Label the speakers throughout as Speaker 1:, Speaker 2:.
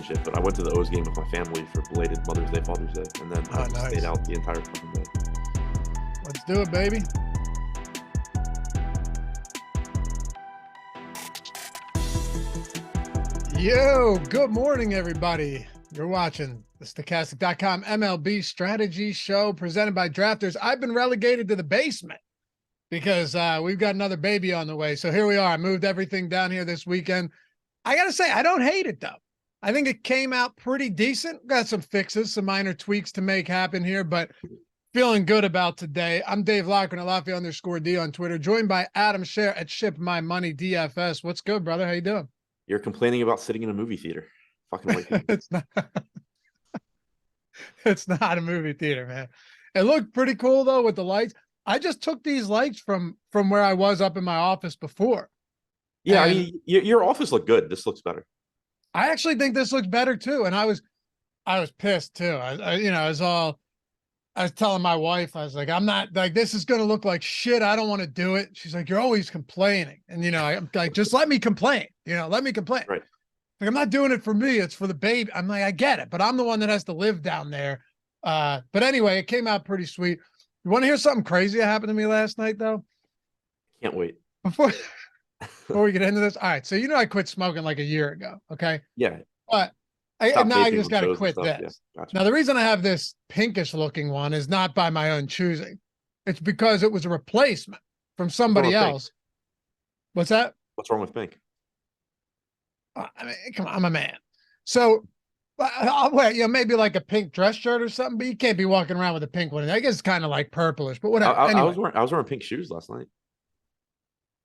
Speaker 1: shit, but I went to the O's game with my family for belated Mother's Day, Father's Day, and then I just stayed out the entire fucking day.
Speaker 2: Let's do it, baby. Yo, good morning, everybody. You're watching the Stochastic.com MLB Strategy Show presented by Drafters. I've been relegated to the basement because we've got another baby on the way. So here we are. I moved everything down here this weekend. I got to say, I don't hate it, though. I think it came out pretty decent. Got some fixes, some minor tweaks to make happen here, but feeling good about today. I'm Dave Loughran at Lafayette_D on Twitter, joined by Adam Scherer at Ship My Money DFS. What's good, brother? How you doing?
Speaker 1: You're complaining about sitting in a movie theater. Fucking like
Speaker 2: It's not. It's not a movie theater, man. It looked pretty cool though with the lights. I just took these lights from where I was up in my office before.
Speaker 1: Yeah, I mean, your office looked good. This looks better.
Speaker 2: I actually think this looks better too. And I was pissed too. I was telling my wife, I was like, I'm not like, this is going to look like shit. I don't want to do it. She's like, you're always complaining. And, I'm like, just let me complain, let me complain.
Speaker 1: Right.
Speaker 2: Like, I'm not doing it for me. It's for the baby. I'm like, I get it, but I'm the one that has to live down there. But anyway, it came out pretty sweet. You want to hear something crazy that happened to me last night though?
Speaker 1: Can't wait.
Speaker 2: Before we get into this. All right. So, I quit smoking like a year ago. Okay.
Speaker 1: Yeah.
Speaker 2: But now I just got to quit this. Yeah, gotcha. Now, the reason I have this pinkish looking one is not by my own choosing. It's because it was a replacement from somebody else. What's that?
Speaker 1: What's wrong with pink?
Speaker 2: I mean, come on, I'm a man. So I'll wear, maybe like a pink dress shirt or something, but you can't be walking around with a pink one. I guess it's kind of like purplish, but whatever.
Speaker 1: I was wearing pink shoes last night.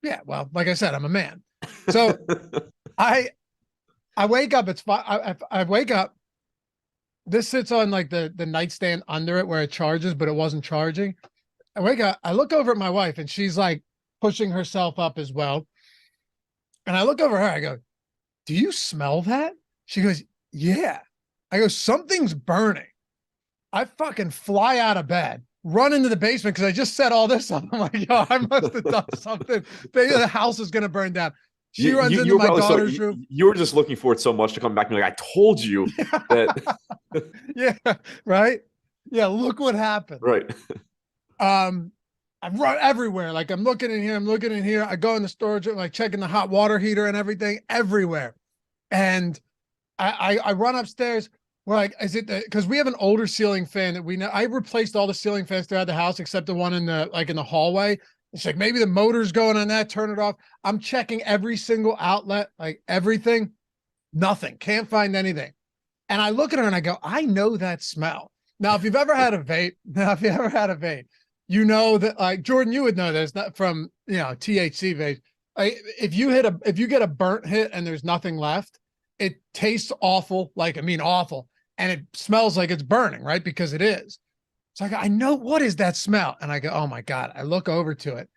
Speaker 2: Yeah. Well, like I said, I'm a man. So I wake up, I wake up, this sits on like the nightstand under it where it charges, but it wasn't charging. I wake up, I look over at my wife and she's like pushing herself up as well. And I look over her, I go, do you smell that? She goes, yeah. I go, something's burning. I fucking fly out of bed, run into the basement because I just set all this up. I'm like, yo, I must have done something. The house is going to burn down. She runs into my daughter's room.
Speaker 1: You were just looking forward so much to come back and be like, I told you that.
Speaker 2: Yeah, right. Yeah, look what happened.
Speaker 1: Right.
Speaker 2: I run everywhere. Like I'm looking in here, I'm looking in here. I go in the storage room, like checking the hot water heater and everything everywhere. And I run upstairs. We're like, is it because we have an older ceiling fan that we know? I replaced all the ceiling fans throughout the house except the one in the hallway. It's like, maybe the motor's going on that, turn it off. I'm checking every single outlet, like everything, nothing, can't find anything. And I look at her and I go, I know that smell. Now, if you've ever had a vape, you know that, like Jordan, you would know this, not from, THC vape. If you get a burnt hit and there's nothing left, it tastes awful, awful. And it smells like it's burning, right? Because it is. So I go, I know, what is that smell? And I go, oh my God. I look over to it.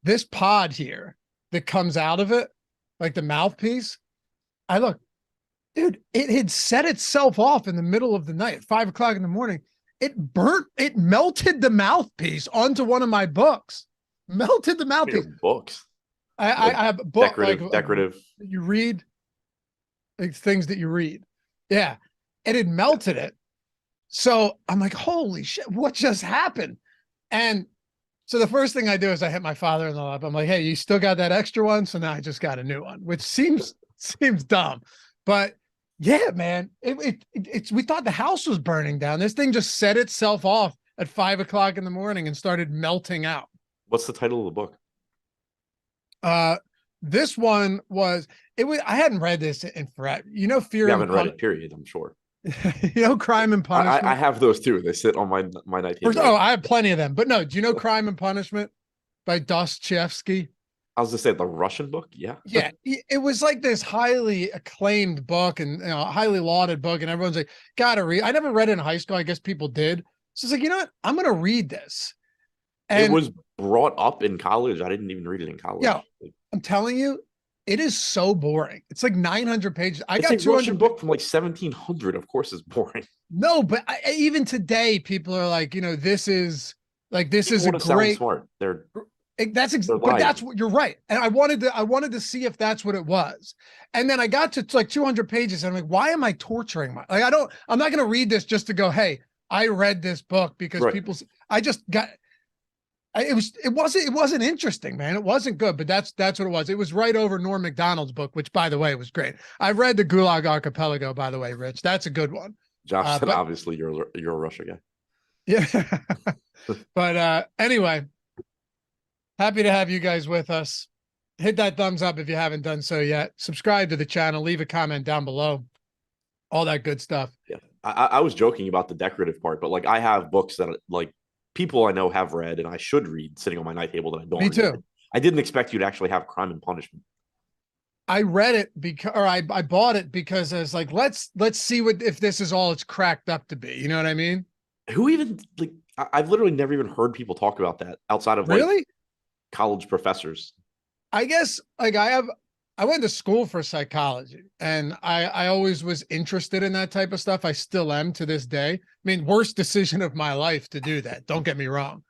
Speaker 2: This pod here that comes out of it, like the mouthpiece, I look, dude, it had set itself off in the middle of the night at 5 o'clock in the morning. It melted the mouthpiece onto one of my books. Melted the mouthpiece.
Speaker 1: Books.
Speaker 2: I have a book.
Speaker 1: Decorative.
Speaker 2: You read, like things that you read. Yeah. And it melted it. So I'm like, holy shit, what just happened? And so the first thing I do is I hit my father-in-law up. I'm like, hey, you still got that extra one? So now I just got a new one, which seems dumb. But yeah, man, it's we thought the house was burning down. This thing just set itself off at 5 o'clock in the morning and started melting out.
Speaker 1: What's the title of the book?
Speaker 2: This one was, I hadn't read this in forever. Fear.
Speaker 1: You haven't read it, period, I'm sure.
Speaker 2: Crime and Punishment.
Speaker 1: I have those too. They sit on my night table.
Speaker 2: I have plenty of them. But no, do you know Crime and Punishment by Dostoevsky?
Speaker 1: I was going to say the Russian book. Yeah.
Speaker 2: Yeah. It was like this highly acclaimed book and highly lauded book. And everyone's like, gotta read. I never read it in high school. I guess people did. So it's like, you know what? I'm going to read this. And
Speaker 1: it was brought up in college. I didn't even read it in college.
Speaker 2: Yeah. I'm telling you, it is so boring. It's like 900 pages.
Speaker 1: I got a 200 Russian book from like 1700. Of course, it's boring.
Speaker 2: No, but even today, people are like, this is a great.
Speaker 1: Smart.
Speaker 2: But that's what you're right. And I wanted to see if that's what it was. And then I got to like 200 pages and I'm like, why am I torturing I'm not going to read this just to go, hey, I read this book because it wasn't interesting, man. It wasn't good, but that's what it was. It was right over Norm Macdonald's book, which by the way was great. I've read the Gulag Archipelago, by the way, Rich. That's a good one.
Speaker 1: Josh said, obviously you're a Russia guy.
Speaker 2: Yeah. But anyway, happy to have you guys with us. Hit that thumbs up if you haven't done so yet. Subscribe to the channel. Leave a comment down below. All that good stuff.
Speaker 1: Yeah. I was joking about the decorative part, but like I have books that like people I know have read and I should read sitting on my night table that I don't.
Speaker 2: Me too.
Speaker 1: I didn't expect you to actually have Crime and Punishment.
Speaker 2: I read it I bought it because I was like, let's see if this is all it's cracked up to be. You know what I mean?
Speaker 1: Who even like I've literally never even heard people talk about that outside of like college professors. I
Speaker 2: guess like I went to school for psychology and I always was interested in that type of stuff. I still am to this day. I mean, worst decision of my life to do that. Don't get me wrong,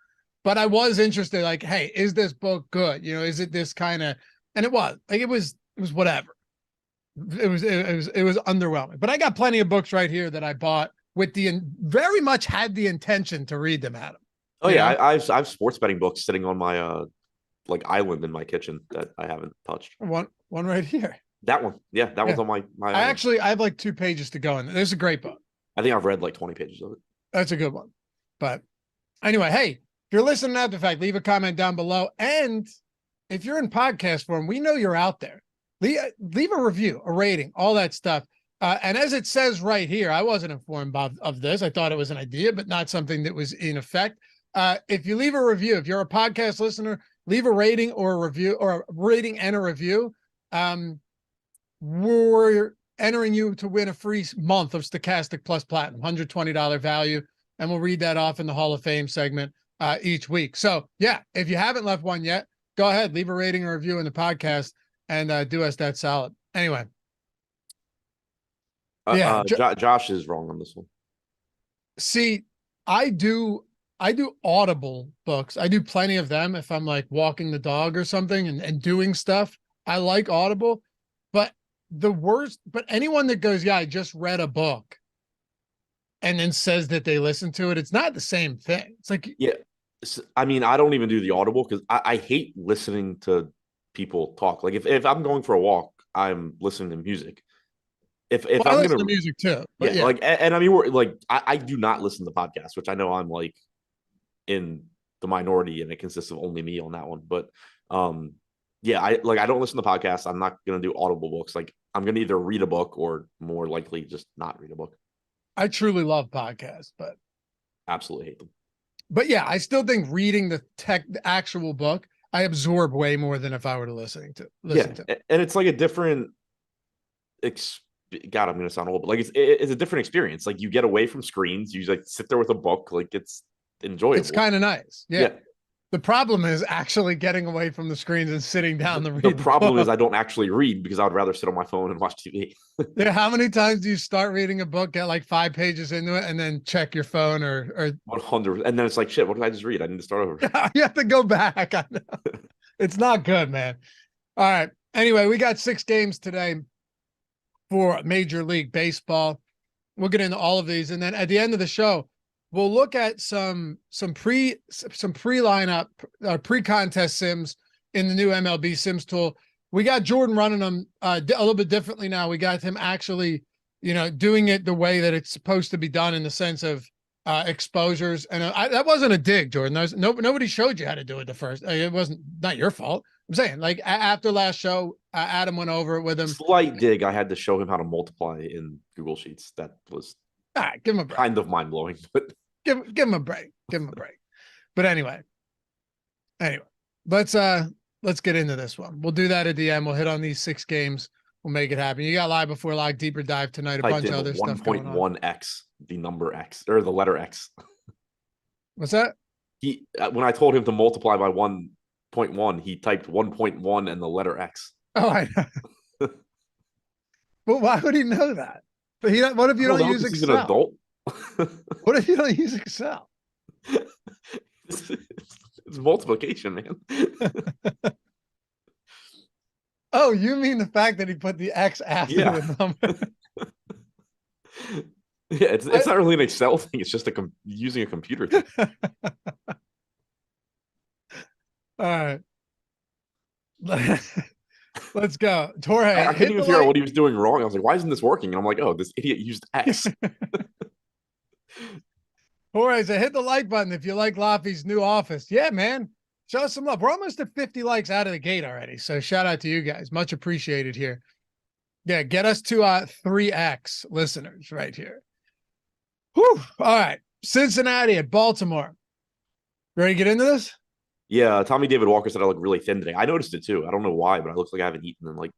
Speaker 2: but I was interested like, hey, is this book good? You know, is it this kind of, and it was like, it was whatever. It was underwhelming, but I got plenty of books right here that I bought with very much had the intention to read them, Adam.
Speaker 1: Oh yeah. I have sports betting books sitting on my, like island in my kitchen that I haven't touched.
Speaker 2: One right here.
Speaker 1: That one. Yeah. That one's on my
Speaker 2: I have like 2 pages to go in. There's a great book.
Speaker 1: I think I've read like 20 pages of it.
Speaker 2: That's a good one. But anyway, hey, if you're listening to the fact, leave a comment down below. And if you're in podcast form, we know you're out there. Leave a review, a rating, all that stuff. And as it says right here, I wasn't informed of this. I thought it was an idea, but not something that was in effect. If you leave a review, if you're a podcast listener, leave a rating or a review, or a rating and a review. We're entering you to win a free month of Stochastic Plus Platinum, $120 value. And we'll read that off in the Hall of Fame segment each week. So yeah, if you haven't left one yet, go ahead, leave a rating or review in the podcast and do us that solid. Anyway.
Speaker 1: Yeah. Josh is wrong on this one.
Speaker 2: See, I do Audible books. I do plenty of them if I'm like walking the dog or something and doing stuff. I like Audible, but anyone that goes, yeah, I just read a book and then says that they listen to it, it's not the same thing. It's like,
Speaker 1: yeah. I mean, I don't even do the Audible because I hate listening to people talk. Like if I'm going for a walk, I'm listening to music. If I'm
Speaker 2: listen to music too,
Speaker 1: yeah, like, and I mean, we're like, I do not listen to podcasts, which I know I'm like in the minority and it consists of only me on that one. But yeah, I don't listen to podcasts. I'm not going to do Audible books. Like I'm going to either read a book or more likely just not read a book.
Speaker 2: I truly love podcasts, but
Speaker 1: absolutely hate them.
Speaker 2: But yeah, I still think reading the actual book, I absorb way more than if I were to listen to.
Speaker 1: And it's like a different God, I'm going to sound old, but like it's a different experience. Like you get away from screens, you like sit there with a book, like it's enjoyable.
Speaker 2: It's kind of nice. Yeah. The problem is actually getting away from the screens and sitting down to read.
Speaker 1: The problem is I don't actually read because I would rather sit on my phone and watch TV.
Speaker 2: Yeah, how many times do you start reading a book, get like 5 pages into it, and then check your phone or
Speaker 1: 100, and then it's like, shit, what did I just read? I need to start over.
Speaker 2: You have to go back. I know. It's not good, man. All right. Anyway, we got 6 games today for Major League Baseball. We'll get into all of these, and then at the end of the show, we'll look at some pre-lineup, pre-contest sims in the new MLB Sims tool. We got Jordan running them a little bit differently now. We got him actually, doing it the way that it's supposed to be done in the sense of exposures. And that wasn't a dig, Jordan. Nobody showed you how to do it the first. It wasn't not your fault. I'm saying, like after last show, Adam went over it with him.
Speaker 1: Slight dig. I had to show him how to multiply in Google Sheets. That was
Speaker 2: give him a break.
Speaker 1: Kind of mind blowing, but
Speaker 2: give him a break. Give him a break. But anyway, let's get into this one. We'll do that at the end. We'll hit on these 6 games. We'll make it happen. You got Live Before Live, Deeper Dive tonight. A bunch of other stuff going on.
Speaker 1: 1.1x, the number X or the letter X.
Speaker 2: What's that?
Speaker 1: When I told him to multiply by 1.1, he typed 1.1 and the letter X.
Speaker 2: Oh, I know. But why would he know that? But what if you don't use Excel?
Speaker 1: He's an adult.
Speaker 2: What if you don't use Excel?
Speaker 1: It's multiplication, man.
Speaker 2: Oh, you mean the fact that he put the X after
Speaker 1: Yeah.
Speaker 2: the number?
Speaker 1: Yeah, it's not really an Excel thing. It's just using a computer thing.
Speaker 2: All right. Let's go. Jorge,
Speaker 1: I couldn't even figure out what he was doing wrong. I was like, why isn't this working? And I'm like, oh, this idiot used X.
Speaker 2: Jorge, so hit the like button if you like Laffy's new office. Yeah, man. Show us some love. We're almost at 50 likes out of the gate already. So shout out to you guys. Much appreciated here. Yeah, get us to 3X listeners right here. Whew. All right. Cincinnati at Baltimore. Ready to get into this?
Speaker 1: Yeah, Tommy David Walker said I look really thin today. I noticed it too. I don't know why, but it looks like I haven't eaten in like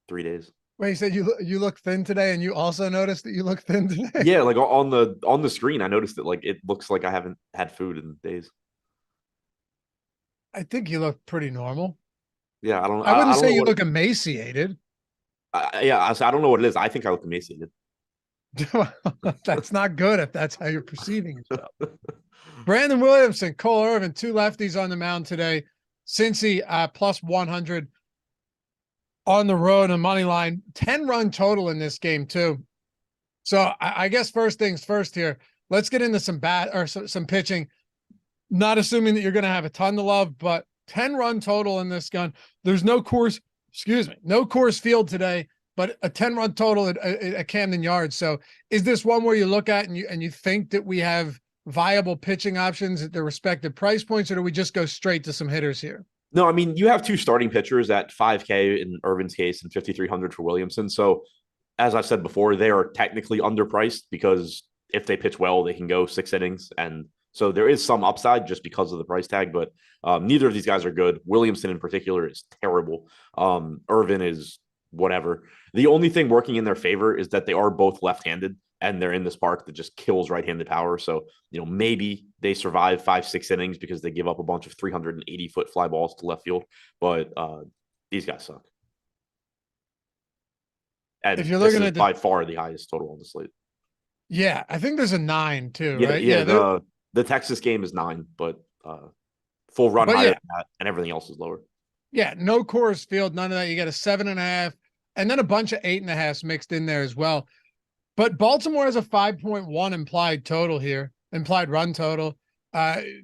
Speaker 1: 3 days.
Speaker 2: Wait, you said you look thin today, and you also noticed that you look thin today?
Speaker 1: Yeah, like on the screen, I noticed that like it looks like I haven't had food in days.
Speaker 2: I think you look pretty normal.
Speaker 1: Yeah, I don't.
Speaker 2: I wouldn't
Speaker 1: don't
Speaker 2: say
Speaker 1: know
Speaker 2: you
Speaker 1: what
Speaker 2: look emaciated.
Speaker 1: yeah, I don't know what it is. I think I look emaciated.
Speaker 2: That's not good if that's how you're perceiving yourself. Brandon Williamson, Cole Irvin, 2 lefties on the mound today. Cincy plus 100 on the road and money line. 10-run total in this game too. So I guess first things first here. Let's get into some pitching. Not assuming that you're going to have a ton to love, but 10-run total in this gun. There's no Coors Field today, but a 10-run total at Camden Yards. So is this one where you look at and you think that we have viable pitching options at their respective price points, or do we just go straight to some hitters here?
Speaker 1: No, I mean, you have 2 starting pitchers at $5K in Irvin's case and $5,300 for Williamson. So as I've said before, they are technically underpriced because if they pitch well, they can go 6 innings. And so there is some upside just because of the price tag, but neither of these guys are good. Williamson in particular is terrible. Irvin is whatever. The only thing working in their favor is that they are both left-handed and they're in this park that just kills right-handed power. So, maybe they survive 5-6 innings because they give up a bunch of 380-foot fly balls to left field. But these guys suck. And
Speaker 2: if you're looking at
Speaker 1: by far the highest total on the slate.
Speaker 2: Yeah, I think there's a 9 too,
Speaker 1: yeah,
Speaker 2: right?
Speaker 1: Yeah, the Texas game is 9, but full run higher than that, and everything else is lower.
Speaker 2: Yeah, no Coors Field, none of that. You got a 7.5, and then a bunch of 8.5s mixed in there as well. But Baltimore has a 5.1 implied run total.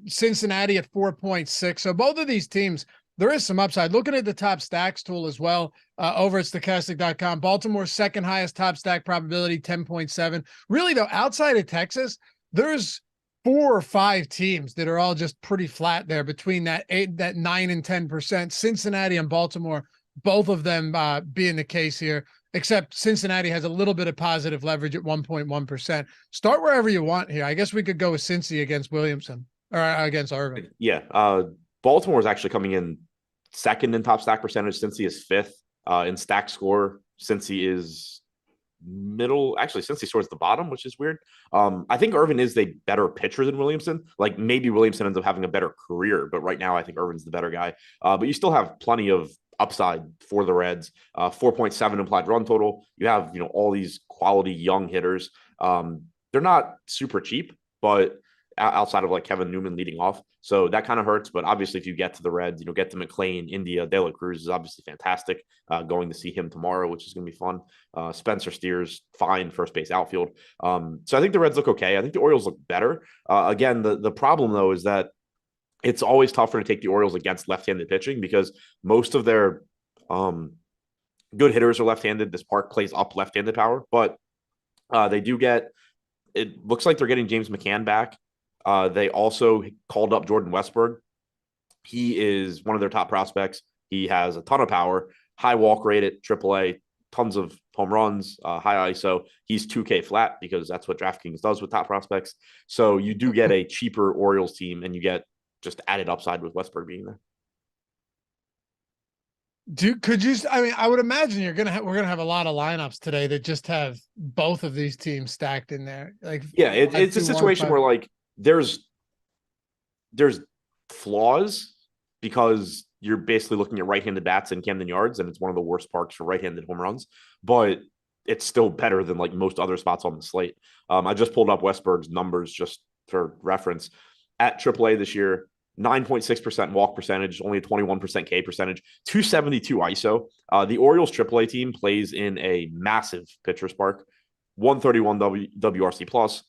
Speaker 2: Cincinnati at 4.6. So both of these teams, there is some upside. Looking at the top stacks tool as well, over at stochastic.com, Baltimore's second highest top stack probability, 10.7. Really, though, outside of Texas, there's 4 or 5 teams that are all just pretty flat there between that 9 and 10%. Cincinnati and Baltimore, both of them being the case here, except Cincinnati has a little bit of positive leverage at 1.1%. Start wherever you want here. I guess we could go with Cincy against Williamson or against Irvin.
Speaker 1: Yeah. Baltimore is actually coming in second in top stack percentage. Cincy is 5th in stack score. Cincy is middle. Actually, Cincy score's the bottom, which is weird. I think Irvin is a better pitcher than Williamson. Like maybe Williamson ends up having a better career, but right now I think Irvin's the better guy. But you still have plenty of upside for the Reds. 4.7 implied run total. You have, all these quality young hitters. They're not super cheap, but outside of like Kevin Newman leading off. So that kind of hurts. But obviously, if you get to the Reds, get to McClain, India, De La Cruz is obviously fantastic. Going to see him tomorrow, which is going to be fun. Spencer Steers, fine first base outfield. So I think the Reds look okay. I think the Orioles look better. Again, the problem, though, is that it's always tougher to take the Orioles against left-handed pitching because most of their good hitters are left-handed. This park plays up left-handed power, but they do get – it looks like they're getting James McCann back. They also called up Jordan Westburg. He is one of their top prospects. He has a ton of power, high walk rate at AAA, tons of home runs, high ISO. He's 2K flat because that's what DraftKings does with top prospects. So you do get a cheaper Orioles team, and you get just added upside with Westburg being there.
Speaker 2: I would imagine we're gonna have a lot of lineups today that just have both of these teams stacked in there. Like,
Speaker 1: yeah, it's a situation where like there's flaws because you're basically looking at right-handed bats in Camden Yards, and it's one of the worst parks for right-handed home runs, but it's still better than like most other spots on the slate. I just pulled up Westburg's numbers just for reference. At AAA this year, 9.6% walk percentage, only a 21% K percentage, 272 ISO. The Orioles AAA team plays in a massive pitcher's park, 131 WRC plus,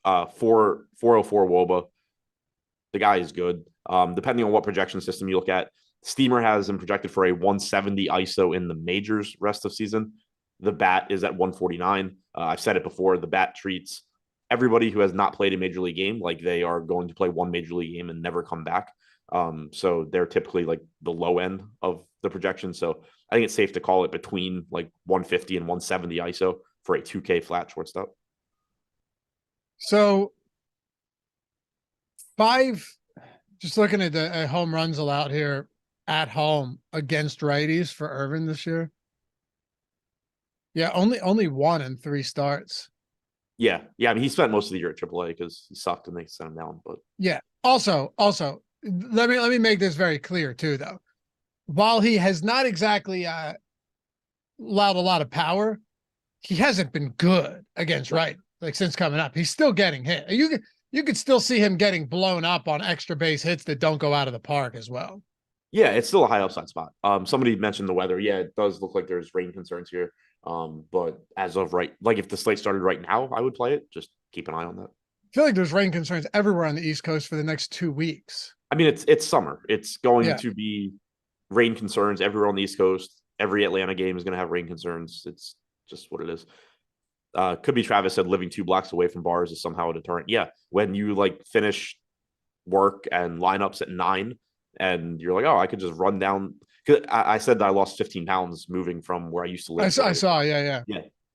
Speaker 1: 404 WOBA. The guy is good. Depending on what projection system you look at, Steamer has him projected for a 170 ISO in the majors rest of season. The bat is at 149. I've said it before. The bat treats everybody who has not played a major league game like they are going to play one major league game and never come back. So they're typically like the low end of the projection. So I think it's safe to call it between like 150 and 170 ISO for a 2K flat shortstop.
Speaker 2: So just looking at the home runs allowed here at home against righties for Irvin this year. Yeah, only 1 in 3 starts.
Speaker 1: Yeah. I mean, he spent most of the year at AAA because he sucked and they sent him down. But
Speaker 2: yeah, also, let me make this very clear too, though. While he has not exactly allowed a lot of power, he hasn't been good against right. Like since coming up, he's still getting hit. You could still see him getting blown up on extra base hits that don't go out of the park as well.
Speaker 1: Yeah, it's still a high upside spot. Somebody mentioned the weather. Yeah, it does look like there's rain concerns here. But as of right, like if the slate started right now, I would play it. Just keep an eye on that.
Speaker 2: I feel like there's rain concerns everywhere on the East Coast for the next 2 weeks.
Speaker 1: I mean, it's summer. It's going to be rain concerns everywhere on the East Coast. Every Atlanta game is going to have rain concerns. It's just what it is. Could be Travis said living 2 blocks away from bars is somehow a deterrent. Yeah, when you like finish work and lineups at 9 and you're like, oh, I could just run down. Cause I said that I lost 15 pounds moving from where I used to live.
Speaker 2: I saw. Yeah.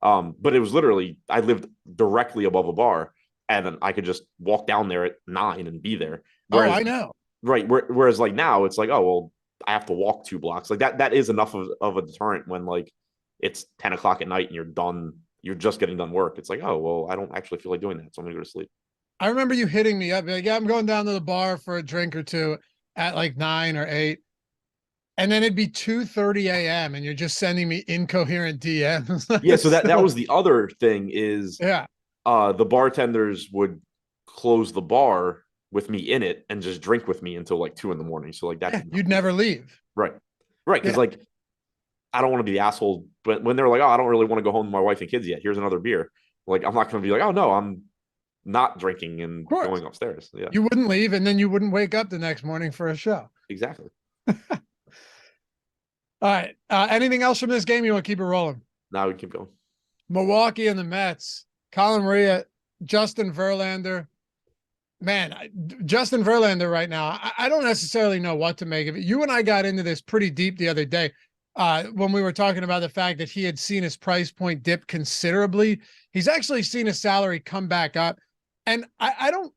Speaker 1: But it was literally, I lived directly above a bar and then I could just walk down there at 9 and be there.
Speaker 2: Whereas, I know.
Speaker 1: Right. Whereas like now it's like, oh, well, I have to walk 2 blocks. Like that is enough of a deterrent when like it's 10 o'clock at night and you're done. You're just getting done work. It's like, oh, well, I don't actually feel like doing that. So I'm going to go to sleep.
Speaker 2: I remember you hitting me up. Like, yeah, I'm going down to the bar for a drink or two at like 9 or 8. And then it'd be 2:30 a.m. and you're just sending me incoherent DMs.
Speaker 1: Yeah. So that was the other thing is the bartenders would close the bar with me in it and just drink with me until like 2 a.m. So like that.
Speaker 2: You'd never leave.
Speaker 1: Right. Cause like, I don't want to be the asshole, but when they're like, oh, I don't really want to go home to my wife and kids yet. Here's another beer. Like, I'm not going to be like, oh no, I'm not drinking and going upstairs. Yeah.
Speaker 2: You wouldn't leave and then you wouldn't wake up the next morning for a show.
Speaker 1: Exactly.
Speaker 2: All right. Anything else from this game? You want to keep it rolling?
Speaker 1: No, we keep going.
Speaker 2: Milwaukee and the Mets. Colin Maria, Justin Verlander. Man, Justin Verlander right now, I don't necessarily know what to make of it. You and I got into this pretty deep the other day when we were talking about the fact that he had seen his price point dip considerably. He's actually seen his salary come back up. And I don't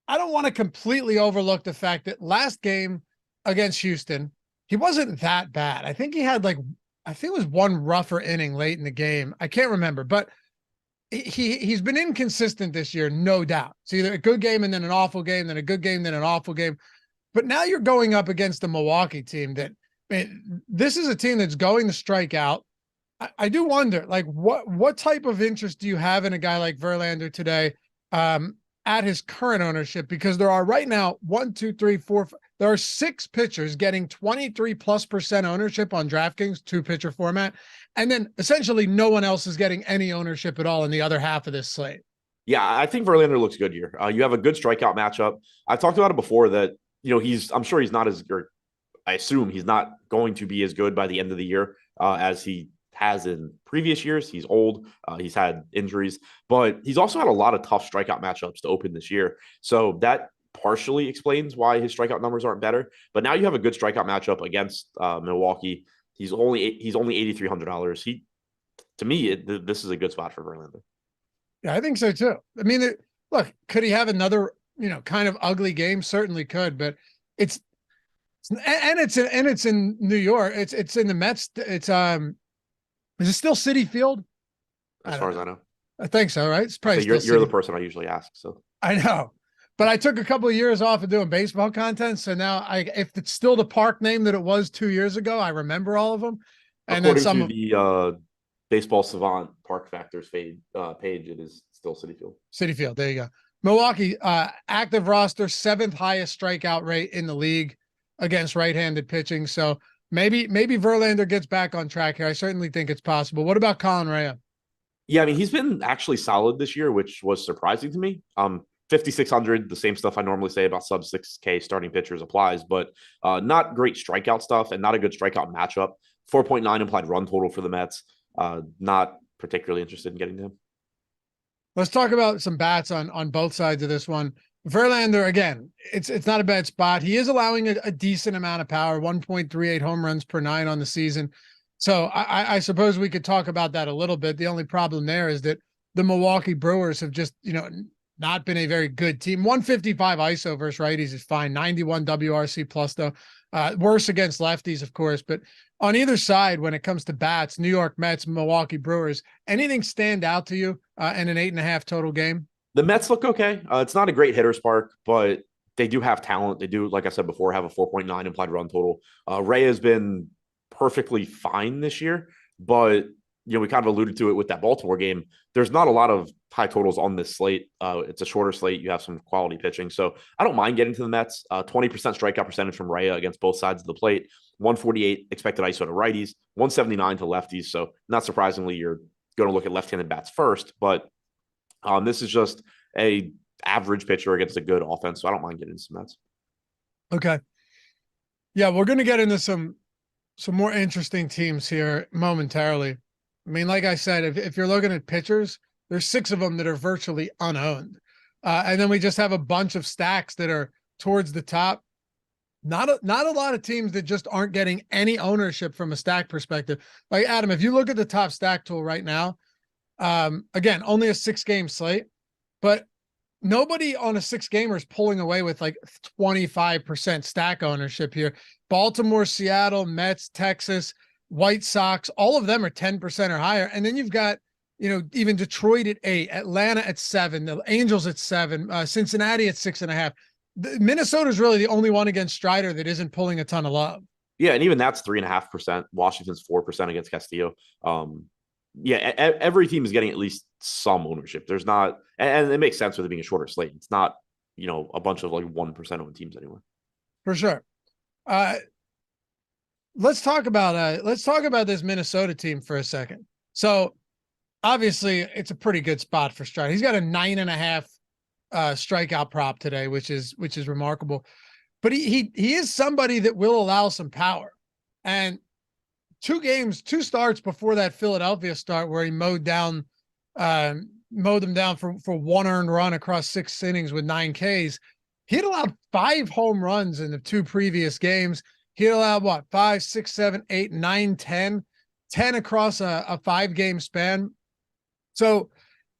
Speaker 2: want to completely overlook the fact that last game against Houston, he wasn't that bad. I think he had I think it was one rougher inning late in the game. I can't remember, but he's been inconsistent this year, no doubt. It's either a good game and then an awful game, then a good game, then an awful game. But now you're going up against the Milwaukee team that, man, this is a team that's going to strike out. I do wonder, like, what type of interest do you have in a guy like Verlander today at his current ownership? Because there are right now 1, 2, 3, 4, 5, there are 6 pitchers getting 23+% ownership on DraftKings, 2-pitcher format. And then essentially no one else is getting any ownership at all in the other half of this slate.
Speaker 1: Yeah, I think Verlander looks good here. You have a good strikeout matchup. I've talked about it before that, I'm sure he's not I assume he's not going to be as good by the end of the year as he has in previous years. He's old. He's had injuries, but he's also had a lot of tough strikeout matchups to open this year. So that partially explains why his strikeout numbers aren't better. But now you have a good strikeout matchup against Milwaukee. He's only $8,300. To me, this is a good spot for Verlander.
Speaker 2: Yeah, I think so too. I mean, look, could he have another kind of ugly game? Certainly could, but it's in New York. It's in the Mets. Is it still Citi Field?
Speaker 1: As far as I know.
Speaker 2: I think so, right? It's probably
Speaker 1: you're the person I usually ask. So
Speaker 2: I know. But I took a couple of years off of doing baseball content. So now if it's still the park name that it was 2 years ago, I remember all of them. And
Speaker 1: according
Speaker 2: then
Speaker 1: to the Baseball Savant Park Factors page, it is still Citi Field.
Speaker 2: Citi Field. There you go. Milwaukee, active roster, 7th highest strikeout rate in the league against right-handed pitching. So maybe Verlander gets back on track here. I certainly think it's possible. What about Colin Rea?
Speaker 1: Yeah, I mean, he's been actually solid this year, which was surprising to me. 5,600, the same stuff I normally say about sub 6K starting pitchers applies, but not great strikeout stuff and not a good strikeout matchup. 4.9 implied run total for the Mets. Not particularly interested in getting to him.
Speaker 2: Let's talk about some bats on both sides of this one. Verlander, again, it's not a bad spot. He is allowing a decent amount of power, 1.38 home runs per 9 on the season. So I suppose we could talk about that a little bit. The only problem there is that the Milwaukee Brewers have just, not been a very good team. 155 ISO versus righties is fine. 91 WRC plus though. Worse against lefties, of course, but on either side, when it comes to bats, New York Mets, Milwaukee Brewers, anything stand out to you in an 8.5 total game?
Speaker 1: The Mets look okay. It's not a great hitter's park, but they do have talent. They do, like I said before, have a 4.9 implied run total. Ray has been perfectly fine this year, but we kind of alluded to it with that Baltimore game. There's not a lot of high totals on this slate. It's a shorter slate. You have some quality pitching. So I don't mind getting to the Mets. 20% strikeout percentage from Rea against both sides of the plate. 148 expected ISO to righties, 179 to lefties. So not surprisingly, you're going to look at left-handed bats first, but this is just a average pitcher against a good offense. So I don't mind getting into some Mets.
Speaker 2: Okay. Yeah, we're going to get into some more interesting teams here momentarily. I mean, like I said, if you're looking at pitchers, there's 6 of them that are virtually unowned. And then we just have a bunch of stacks that are towards the top. Not a lot of teams that just aren't getting any ownership from a stack perspective. Like Adam, if you look at the top stack tool right now, again, only a 6-game slate, but nobody on a 6-gamer is pulling away with like 25% stack ownership here. Baltimore, Seattle, Mets, Texas, White Sox, all of them are 10% or higher. And then you've got, even Detroit at 8, Atlanta at 7, the Angels at 7, Cincinnati at 6.5. Minnesota is really the only one against Strider that isn't pulling a ton of love.
Speaker 1: Yeah, and even that's 3.5%. Washington's 4% against Castillo. Every team is getting at least some ownership. There's not, and it makes sense with it being a shorter slate. It's not, a bunch of like 1% owned teams anymore.
Speaker 2: For sure. Let's talk about this Minnesota team for a second. So obviously it's a pretty good spot for Strider. He's got a 9.5 strikeout prop today, which is remarkable. But he is somebody that will allow some power. And 2 starts before that Philadelphia start where he mowed them down for 1 earned run across 6 innings with 9 Ks. He had allowed 5 home runs in the 2 previous games. He had allowed 5, 6, 7, 8, 9, 10 across a 5-game span. So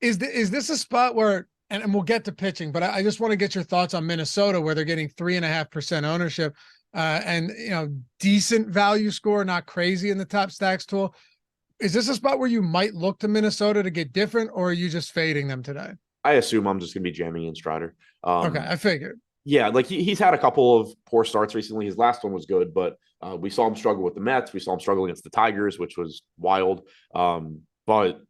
Speaker 2: is this a spot where, and we'll get to pitching, but I just want to get your thoughts on Minnesota where they're getting 3.5% ownership and decent value score, not crazy in the top stacks tool. Is this a spot where you might look to Minnesota to get different, or are you just fading them today?
Speaker 1: I assume I'm just going to be jamming in Strider.
Speaker 2: Okay, I figured.
Speaker 1: Yeah, like he's had a couple of poor starts recently. His last one was good, but we saw him struggle with the Mets. We saw him struggle against the Tigers, which was wild. But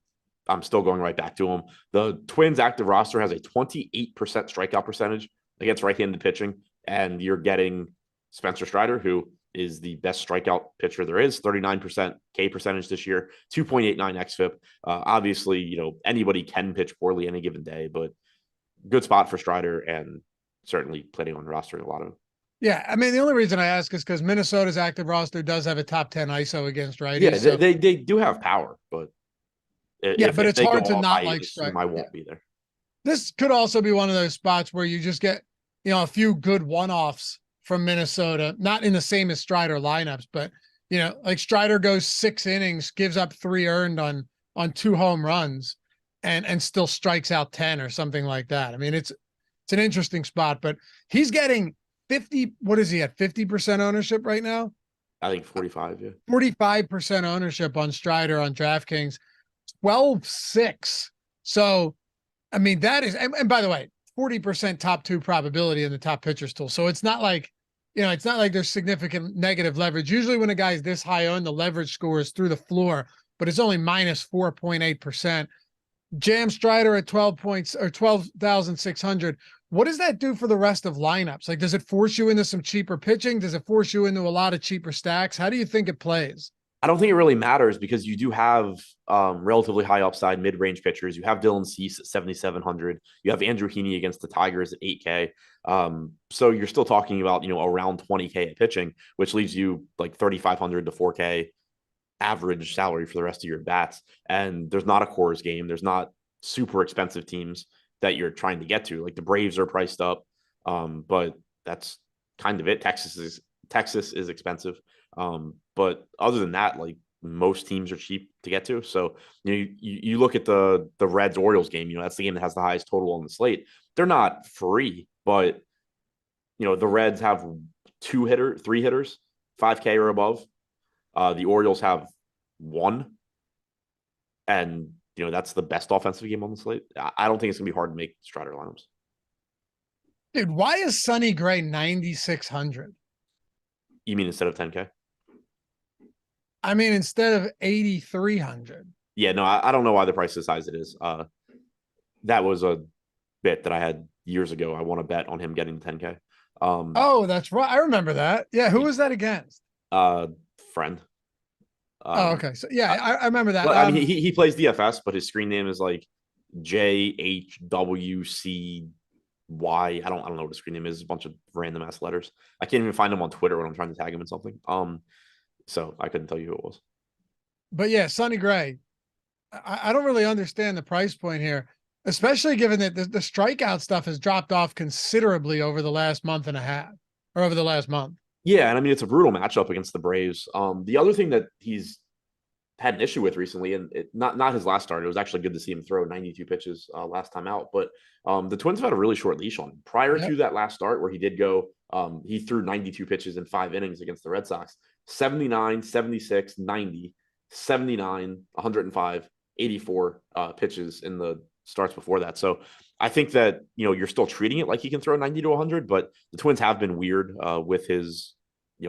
Speaker 1: I'm still going right back to him. The Twins active roster has a 28% strikeout percentage against right-handed pitching, and you're getting Spencer Strider, who is the best strikeout pitcher there is, 39% K percentage this year, 2.89 xFIP. Obviously, anybody can pitch poorly any given day, but good spot for Strider and certainly planning on rostering a lot of them.
Speaker 2: Yeah, I mean, the only reason I ask is because Minnesota's active roster does have a top 10 ISO against righties.
Speaker 1: Yeah, so they do have power, but
Speaker 2: it's hard to not like Strider.
Speaker 1: I won't be there.
Speaker 2: This could also be one of those spots where you just get, a few good one-offs from Minnesota, not in the same as Strider lineups, but like Strider goes 6 innings, gives up 3 earned on 2 home runs, and still strikes out 10 or something like that. I mean, it's an interesting spot, but he's getting 50. What is he at? 50% ownership right now?
Speaker 1: I think 45. Yeah,
Speaker 2: 45% ownership on Strider on DraftKings, 12.6. So, I mean, that is, and by the way, 40% top 2 probability in the top pitchers tool. So it's not like, it's not like there's significant negative leverage. Usually when a guy's this high owned, the leverage score is through the floor, but it's only minus 4.8%. Jam Strider at 12 points or 12,600. What does that do for the rest of lineups? Like, does it force you into some cheaper pitching? Does it force you into a lot of cheaper stacks? How do you think it plays?
Speaker 1: I don't think it really matters because you do have relatively high upside mid-range pitchers. You have Dylan Cease at 7,700. You have Andrew Heaney against the Tigers at 8K. So you're still talking about, around 20K at pitching, which leaves you like 3,500 to 4K average salary for the rest of your bats. And there's not a Coors game. There's not super expensive teams that you're trying to get to. Like the Braves are priced up, but that's kind of it. Texas is expensive. But other than that, like most teams are cheap to get to. So you look at the Reds Orioles game, that's the game that has the highest total on the slate. They're not free, but the Reds have 3 hitters, 5K or above. The Orioles have 1. And that's the best offensive game on the slate. I don't think it's gonna be hard to make Strider lineups.
Speaker 2: Dude, why is Sonny Gray 9,600?
Speaker 1: You mean instead of 10K?
Speaker 2: I mean, instead of 8,300.
Speaker 1: Yeah, no, I don't know why the price is as high as it is. That was a bet that I had years ago. I won a bet on him getting the 10K.
Speaker 2: Oh, that's right. I remember that. Yeah, who was that against?
Speaker 1: Friend.
Speaker 2: Oh, okay. So yeah, I remember that.
Speaker 1: Well, I mean, he plays DFS, but his screen name is like JHWCY. I don't know what his screen name is. A bunch of random ass letters. I can't even find him on Twitter when I'm trying to tag him in something. So I couldn't tell you who it was.
Speaker 2: But yeah, Sonny Gray. I don't really understand the price point here, especially given that the strikeout stuff has dropped off considerably over the last month and a half, or over the last month.
Speaker 1: Yeah, and I mean it's a brutal matchup against the Braves. The other thing that he's had an issue with recently, and not his last start, it was actually good to see him throw 92 pitches last time out. But the Twins have had a really short leash on him. Prior to that last start, where he did go, he threw 92 pitches in 5 innings against the Red Sox. 79, 76, 90, 79, 105, 84 pitches in the starts before that. So I think that, you're still treating it like he can throw 90 to 100, but the Twins have been weird with his,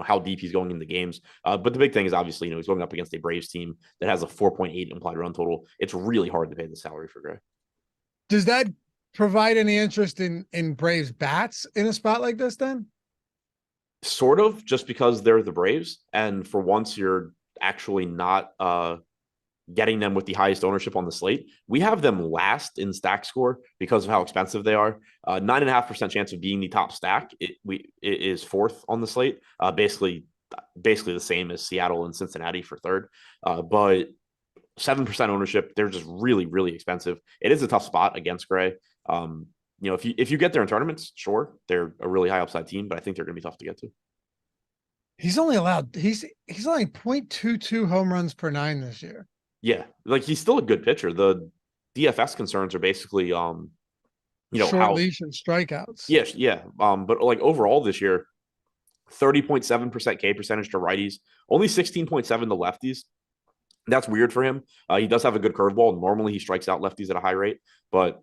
Speaker 1: how deep he's going into games. But the big thing is obviously, he's going up against a Braves team that has a 4.8 implied run total. It's really hard to pay the salary for Gray.
Speaker 2: Does that provide any interest in Braves bats in a spot like this then?
Speaker 1: Sort of, just because they're the Braves, and for once you're actually not getting them with the highest ownership on the slate. We have them last in stack score because of how expensive they are. 9.5% chance of being the top stack. It is 4th on the slate. Basically the same as Seattle and Cincinnati for 3rd. But 7% ownership, they're just really, really expensive. It is a tough spot against Gray. If you get there in tournaments, sure, they're a really high upside team, but I think they're going to be tough to get to.
Speaker 2: He's only 0.22 home runs per 9 this year.
Speaker 1: Yeah, like he's still a good pitcher. The DFS concerns are basically,
Speaker 2: short leash and strikeouts.
Speaker 1: Yes, yeah. But like overall this year, 30.7% K percentage to righties, only 16.7 to lefties. That's weird for him. He does have a good curveball. Normally he strikes out lefties at a high rate, but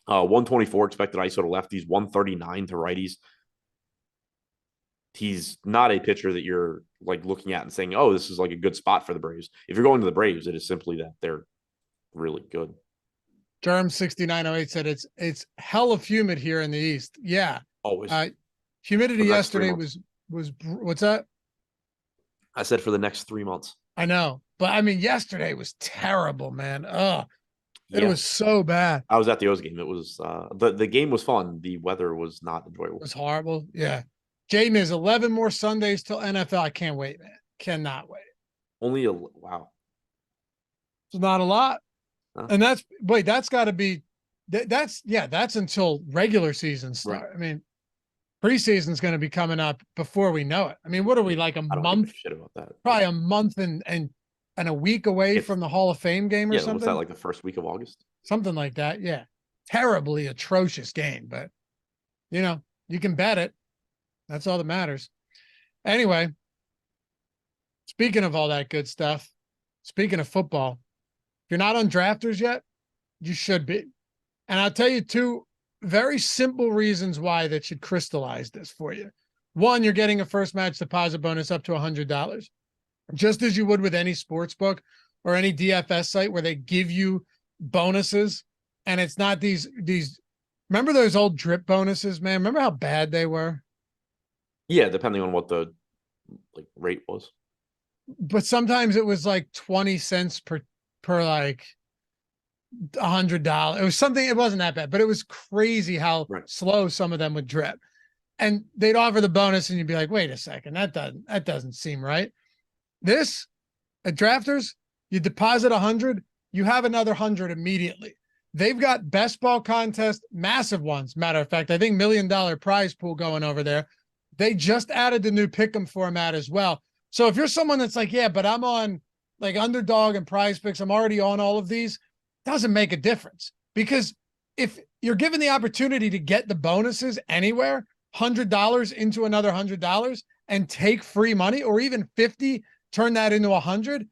Speaker 1: 124 expected ISO to lefties, 139 to righties. He's not a pitcher that you're like looking at and saying, oh, this is like a good spot for the Braves. If you're going to the Braves, it is simply that they're really good.
Speaker 2: Germ 6908 said it's hella humid here in the East. Yeah.
Speaker 1: Always.
Speaker 2: Humidity yesterday was what's that?
Speaker 1: I said for the next 3 months.
Speaker 2: I know. But I mean, yesterday was terrible, man. It was so bad.
Speaker 1: I was at the O's game. It was the game was fun. The weather was not enjoyable.
Speaker 2: It was horrible. Yeah. Jaden is 11 more Sundays till NFL. I can't wait, man. Cannot wait.
Speaker 1: Wow.
Speaker 2: It's not a lot. Huh? And that's got to be that's until regular season start. Right. I mean, preseason's going to be coming up before we know it. I mean, what are we, like a month? Shit about that. Probably a month and a week away from the Hall of Fame game or something.
Speaker 1: What's that, like the first week of August?
Speaker 2: Something like that. Yeah. Terribly atrocious game, but you can bet it. That's all that matters. Anyway, speaking of all that good stuff, speaking of football, if you're not on Drafters yet, you should be. And I'll tell you 2 very simple reasons why that should crystallize this for you. 1, you're getting a first match deposit bonus up to $100, just as you would with any sports book or any DFS site where they give you bonuses, and it's not these. Remember those old drip bonuses, man? Remember how bad they were?
Speaker 1: Yeah, depending on what the rate was.
Speaker 2: But sometimes it was like 20 cents per like $100. It was something. It wasn't that bad, but it was crazy how slow some of them would drip. And they'd offer the bonus, and you'd be like, "Wait a second, that doesn't seem right." This at Drafters, you deposit 100, you have another 100 immediately. They've got best ball contest, massive ones. Matter of fact, I think $1 million prize pool going over there. They just added the new pick'em format as well. So if you're someone that's like, yeah, but I'm on like Underdog and Prize Picks, I'm already on all of these, doesn't make a difference, because if you're given the opportunity to get the bonuses anywhere, $100 into another $100 and take free money, or even 50, turn that into 100.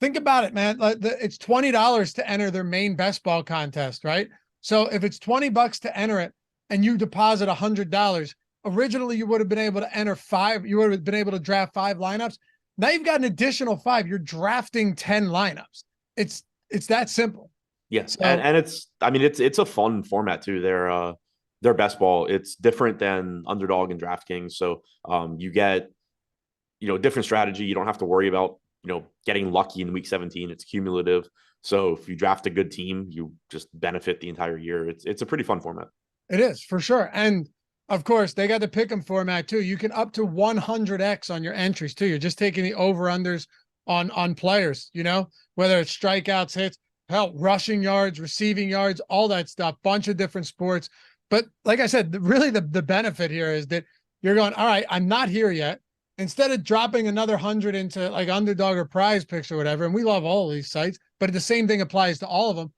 Speaker 2: Think about it, man. It's $20 to enter their main best ball contest, right? So if it's $20 to enter it and you deposit $100, originally you would have been able to enter 5. You would have been able to draft 5 lineups. Now you've got an additional 5. You're drafting 10 lineups. It's that simple.
Speaker 1: Yes, so, and it's a fun format too. Their best ball, it's different than Underdog and DraftKings. So you get different strategy. You don't have to worry about getting lucky in week 17. It's cumulative. So if you draft a good team, you just benefit the entire year. It's a pretty fun format.
Speaker 2: It is, for sure. And of course, they got the pick'em format too. You can up to 100x on your entries too. You're just taking the over-unders on players, whether it's strikeouts, hits, hell, rushing yards, receiving yards, all that stuff, bunch of different sports. But like I said, really the benefit here is that you're going, all right, I'm not here yet. Instead of dropping another 100 into like Underdog or Prize Picks or whatever, and we love all of these sites, but the same thing applies to all of them.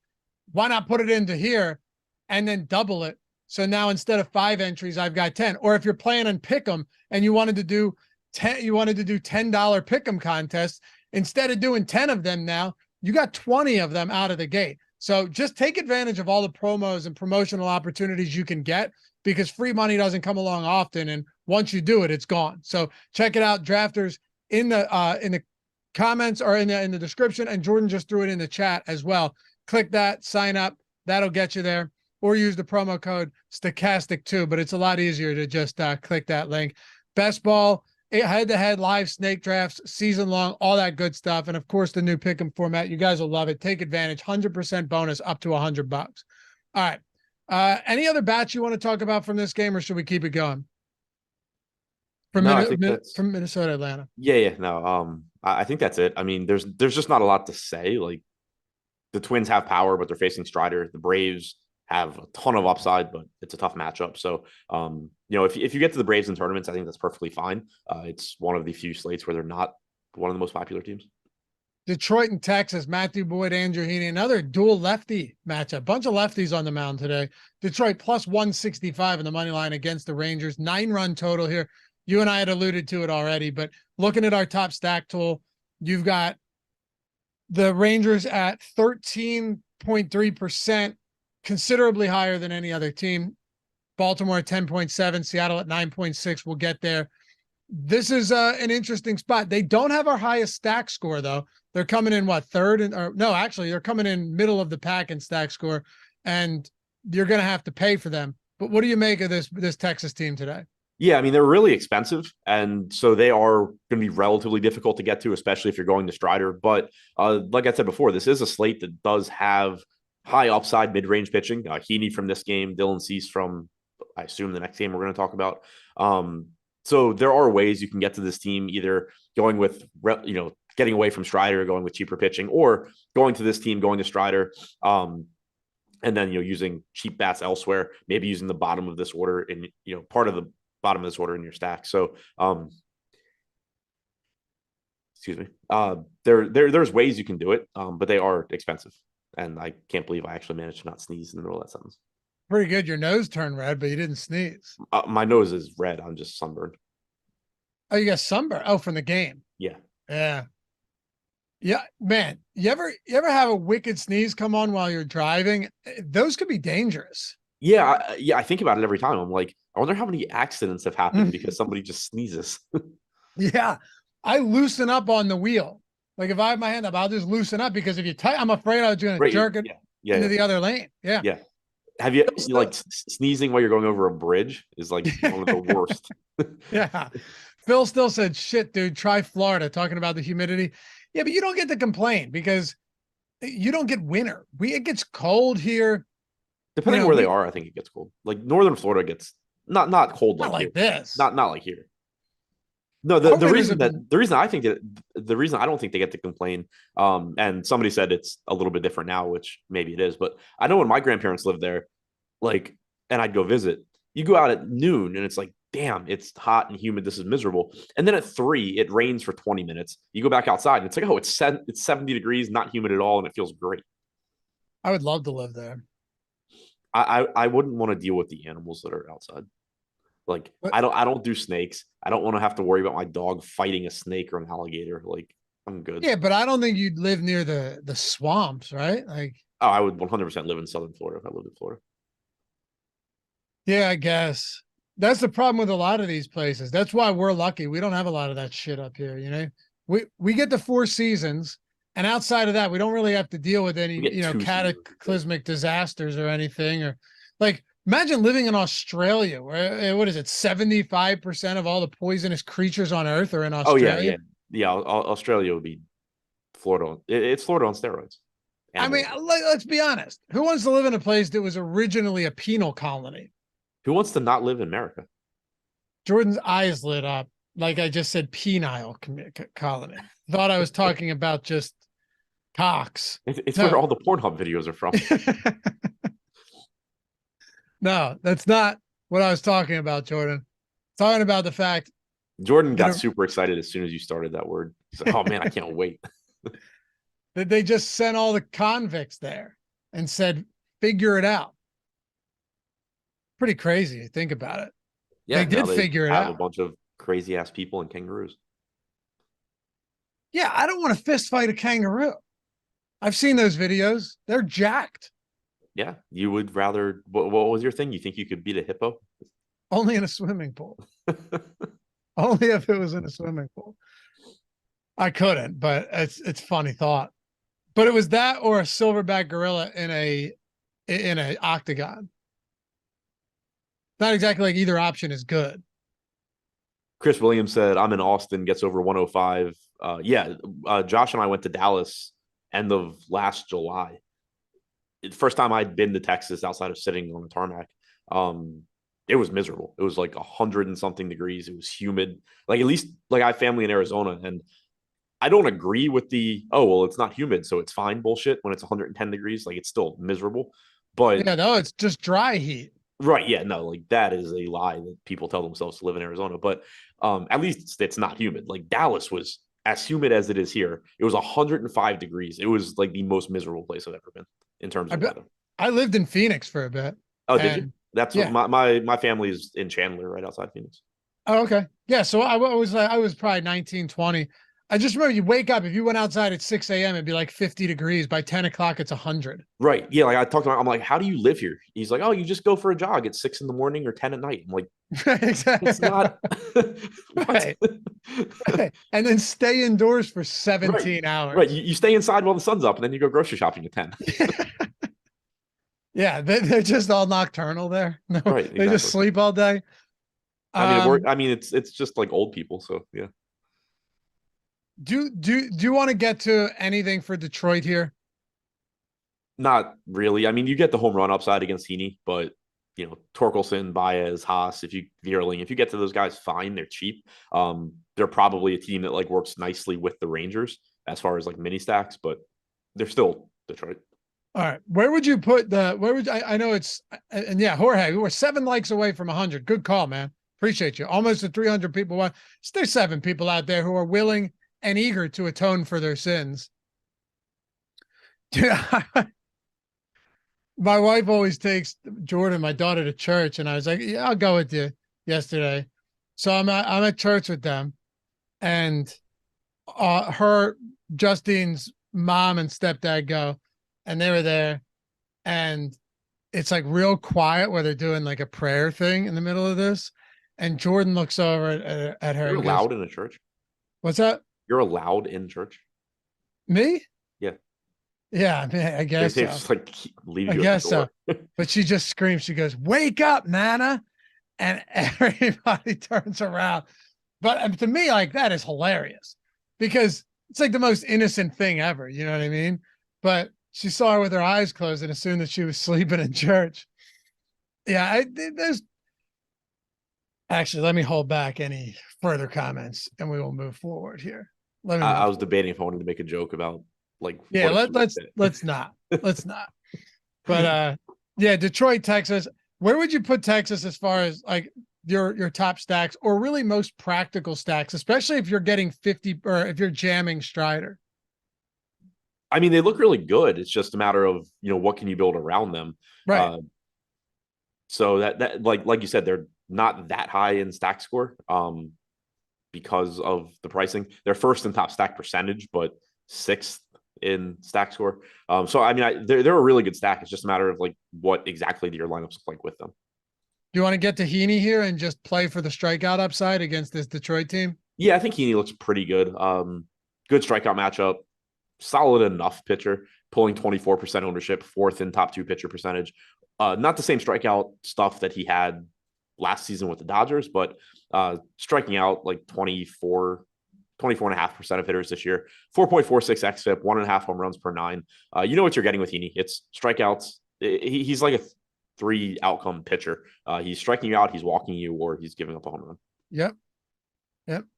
Speaker 2: Why not put it into here and then double it? So now instead of 5 entries, I've got 10. Or if you're playing on Pick'em and you wanted to do $10 Pick'em contests, instead of doing 10 of them now, you got 20 of them out of the gate. So just take advantage of all the promos and promotional opportunities you can get, because free money doesn't come along often. And once you do it, it's gone. So check it out, Drafters, in the comments or in the description. And Jordan just threw it in the chat as well. Click that, sign up. That'll get you there. Or use the promo code Stochastic2, but it's a lot easier to just click that link. Best ball, head-to-head live snake drafts, season long, all that good stuff. And of course, the new pick'em format. You guys will love it. Take advantage. 100% bonus up to $100. All right. Any other bats you want to talk about from this game, or should we keep it going? From Minnesota, Atlanta.
Speaker 1: Yeah. No, I think that's it. I mean, there's just not a lot to say. Like, the Twins have power, but they're facing Strider. The Braves have a ton of upside, but it's a tough matchup. So, if you get to the Braves in tournaments, I think that's perfectly fine. It's one of the few slates where they're not one of the most popular teams.
Speaker 2: Detroit and Texas, Matthew Boyd, Andrew Heaney, another dual lefty matchup. Bunch of lefties on the mound today. Detroit plus 165 in the money line against the Rangers. 9-run total here. You and I had alluded to it already, but looking at our top stack tool, you've got the Rangers at 13.3%, considerably higher than any other team. Baltimore at 10.7, Seattle at 9.6. We'll get there. This is an interesting spot. They don't have our highest stack score, though. They're coming in, third? They're coming in middle of the pack in stack score, and you're going to have to pay for them. But what do you make of this Texas team today?
Speaker 1: Yeah, I mean, they're really expensive, and so they are going to be relatively difficult to get to, especially if you're going to Strider. But like I said before, this is a slate that does have high upside mid-range pitching. Heaney from this game, Dylan Cease from, I assume, the next game we're going to talk about. So there are ways you can get to this team, either going with, getting away from Strider, going with cheaper pitching, or going to this team, going to Strider, and then, using cheap bats elsewhere, maybe using the bottom of this order in, part of the bottom of this order in your stack. So, excuse me. There's ways you can do it, but they are expensive. And I can't believe I actually managed to not sneeze in the middle of that sentence.
Speaker 2: Pretty good. Your nose turned red, but you didn't sneeze.
Speaker 1: My nose is red. I'm just sunburned.
Speaker 2: Oh, you got sunburn? Oh, from the game.
Speaker 1: Yeah.
Speaker 2: Yeah. Yeah, man. You ever have a wicked sneeze come on while you're driving? Those could be dangerous.
Speaker 1: Yeah. I think about it every time. I'm like, I wonder how many accidents have happened because somebody just sneezes.
Speaker 2: Yeah. I loosen up on the wheel. Like if I have my hand up, I'll just loosen up, because if you I'm afraid I was going to jerk it.
Speaker 1: Yeah,
Speaker 2: into
Speaker 1: yeah,
Speaker 2: the other lane. Yeah.
Speaker 1: yeah. Have you
Speaker 2: Still,
Speaker 1: like sneezing while you're going over a bridge is like one of the worst.
Speaker 2: yeah. Phil still said, shit, dude, try Florida, talking about the humidity. Yeah, but you don't get to complain because you don't get winter. It gets cold here.
Speaker 1: Depending where they are, I think it gets cold. Like northern Florida gets not cold
Speaker 2: not
Speaker 1: like here.
Speaker 2: like this.
Speaker 1: Not like here. No,
Speaker 2: Our
Speaker 1: the
Speaker 2: winters
Speaker 1: reason
Speaker 2: have
Speaker 1: that
Speaker 2: been,
Speaker 1: the reason I think that the reason I don't think they get to complain, and somebody said it's a little bit different now, which maybe it is, but I know when my grandparents lived there, like, and I'd go visit, you go out at noon and it's like, damn, it's hot and humid. This is miserable. And then at 3, it rains for 20 minutes. You go back outside and it's like, oh, it's 70 degrees, not humid at all, and it feels great.
Speaker 2: I would love to live there.
Speaker 1: I wouldn't want to deal with the animals that are outside. Like
Speaker 2: But
Speaker 1: I don't do snakes. I don't want to have to worry about my dog fighting a snake or an alligator. Like I'm good.
Speaker 2: yeah, but I don't think you'd live near the swamps, right? Like,
Speaker 1: Oh, I would 100% live in Southern Florida if I lived in Florida.
Speaker 2: yeah, I guess that's the problem with a lot of these places. That's why we're lucky. We don't have a lot of that shit up here. We get the 4 seasons, and outside of that, we don't really have to deal with any
Speaker 1: We get 2 seasons.
Speaker 2: cataclysmic disasters or anything. Or like, imagine living in Australia, where what is it? 75% of all the poisonous creatures on Earth are in
Speaker 1: Oh yeah,
Speaker 2: Australia.
Speaker 1: yeah, yeah. Australia would be Florida. It's Florida on steroids.
Speaker 2: I mean,
Speaker 1: Animal.
Speaker 2: let's be honest. Who wants to live in a place that was originally a penal colony?
Speaker 1: Who wants to not live in America?
Speaker 2: Jordan's eyes lit up like I just said penile colony. Thought I was talking about just cocks.
Speaker 1: It's
Speaker 2: No.
Speaker 1: where all the Pornhub videos are from.
Speaker 2: No, that's not what I was talking about, Jordan. Talking about the fact
Speaker 1: Jordan got
Speaker 2: that,
Speaker 1: super excited as soon as you started that word. He's like, "Oh man, I can't wait."
Speaker 2: that they just sent all the convicts there and said, figure it out. Pretty crazy. Think about it.
Speaker 1: Yeah,
Speaker 2: They did
Speaker 1: now
Speaker 2: figure it
Speaker 1: have a
Speaker 2: out.
Speaker 1: bunch of crazy ass people and kangaroos.
Speaker 2: Yeah, I don't want to fist fight a kangaroo. I've seen those videos. They're jacked.
Speaker 1: Yeah, you would rather. What was your thing? You think you could beat a hippo?
Speaker 2: Only in a swimming pool. Only if it was in a swimming pool. I couldn't, but it's funny thought. But it was that or a silverback gorilla in a octagon. Not exactly like either option is good.
Speaker 1: Chris Williams said, "I'm in Austin. Gets over 105." Yeah, Josh and I went to Dallas end of last July. First time I'd been to Texas outside of sitting on the tarmac. It was miserable. It was like 100 and something degrees. It was humid. Like at least like I have family in Arizona, and I don't agree with the well, it's not humid, so it's fine bullshit when it's 110 degrees. Like it's still miserable. But
Speaker 2: Yeah, no, it's just dry heat.
Speaker 1: right, yeah, no, like that is a lie that people tell themselves to live in Arizona. But at least it's not humid. Like Dallas was as humid as it is here. It was 105 degrees. It was like the most miserable place I've ever been in terms of weather.
Speaker 2: I lived in Phoenix for a bit.
Speaker 1: Oh, did you? That's
Speaker 2: yeah.
Speaker 1: what my family is in Chandler, right outside Phoenix.
Speaker 2: Oh, okay. Yeah. So I was probably 19, 20. I just remember you wake up, if you went outside at 6 a.m., it'd be like 50 degrees. By 10 o'clock, it's 100.
Speaker 1: Right. Yeah. Like I talked about, I'm like, how do you live here? He's like, oh, you just go for a jog at 6 in the morning or 10 at night. I'm like,
Speaker 2: exactly.
Speaker 1: It's not.
Speaker 2: Right. Right. And then stay indoors for 17 hours.
Speaker 1: Right. You stay inside while the sun's up and then you go grocery shopping at 10.
Speaker 2: Yeah. They're just all nocturnal there. No,
Speaker 1: right. Exactly.
Speaker 2: They just sleep all day.
Speaker 1: I mean, it's just like old people. So yeah.
Speaker 2: Do you want to get to anything for Detroit here?
Speaker 1: Not really. I mean, you get the home run upside against Heaney, but Torkelson, Baez, Haas, if you get to those guys, fine. They're cheap. They're probably a team that like works nicely with the Rangers as far as like mini stacks, but they're still Detroit.
Speaker 2: All right. Where would you put I know it's, and yeah, Jorge, we're 7 likes away from 100. Good call, man. Appreciate you. Almost to 300 people. There's 7 people out there who are willing and eager to atone for their sins. My wife always takes Jordan, my daughter, to church, and I was like, "Yeah, I'll go with you." Yesterday, so I'm at church with them, and Justine's mom and stepdad go, and they were there, and it's like real quiet where they're doing like a prayer thing in the middle of this, and Jordan looks over at her.
Speaker 1: You're allowed in a church.
Speaker 2: What's that?
Speaker 1: You're allowed in church.
Speaker 2: Me?
Speaker 1: Yeah.
Speaker 2: Yeah, I mean, I guess so.
Speaker 1: Just like leave
Speaker 2: I
Speaker 1: you
Speaker 2: guess
Speaker 1: at the door.
Speaker 2: so. But she just screams. She goes, "Wake up, Nana!" And everybody turns around. But to me, like, that is hilarious because it's like the most innocent thing ever. You know what I mean? But she saw her with her eyes closed and assumed that she was sleeping in church. Yeah, there's actually, let me hold back any further comments and we will move forward here. Let me.
Speaker 1: I was debating if I wanted to make a joke about like,
Speaker 2: Yeah,
Speaker 1: what if
Speaker 2: let's not. Let's not. But yeah, Detroit, Texas. Where would you put Texas as far as like your top stacks, or really most practical stacks, especially if you're getting 50 or if you're jamming Strider?
Speaker 1: I mean, they look really good. It's just a matter of, what can you build around them.
Speaker 2: Right.
Speaker 1: So that like you said, they're not that high in stack score because of the pricing. They're first in top stack percentage, but sixth in stack score. So I mean, they're a really good stack. It's just a matter of like, what exactly do your lineups look like with them?
Speaker 2: Do you want to get to Heaney here and just play for the strikeout upside against this Detroit team?
Speaker 1: Yeah, I think Heaney looks pretty good. Good strikeout matchup, solid enough pitcher, pulling 24% ownership, fourth in top 2 pitcher percentage. Not the same strikeout stuff that he had last season with the Dodgers, but striking out like 24.5% of hitters this year, 4.46 xFIP, 1.5 home runs per 9. You know what you're getting with Heaney. It's strikeouts. He's like a 3 outcome pitcher. He's striking you out, he's walking you, or he's giving up a home run.
Speaker 2: Yep.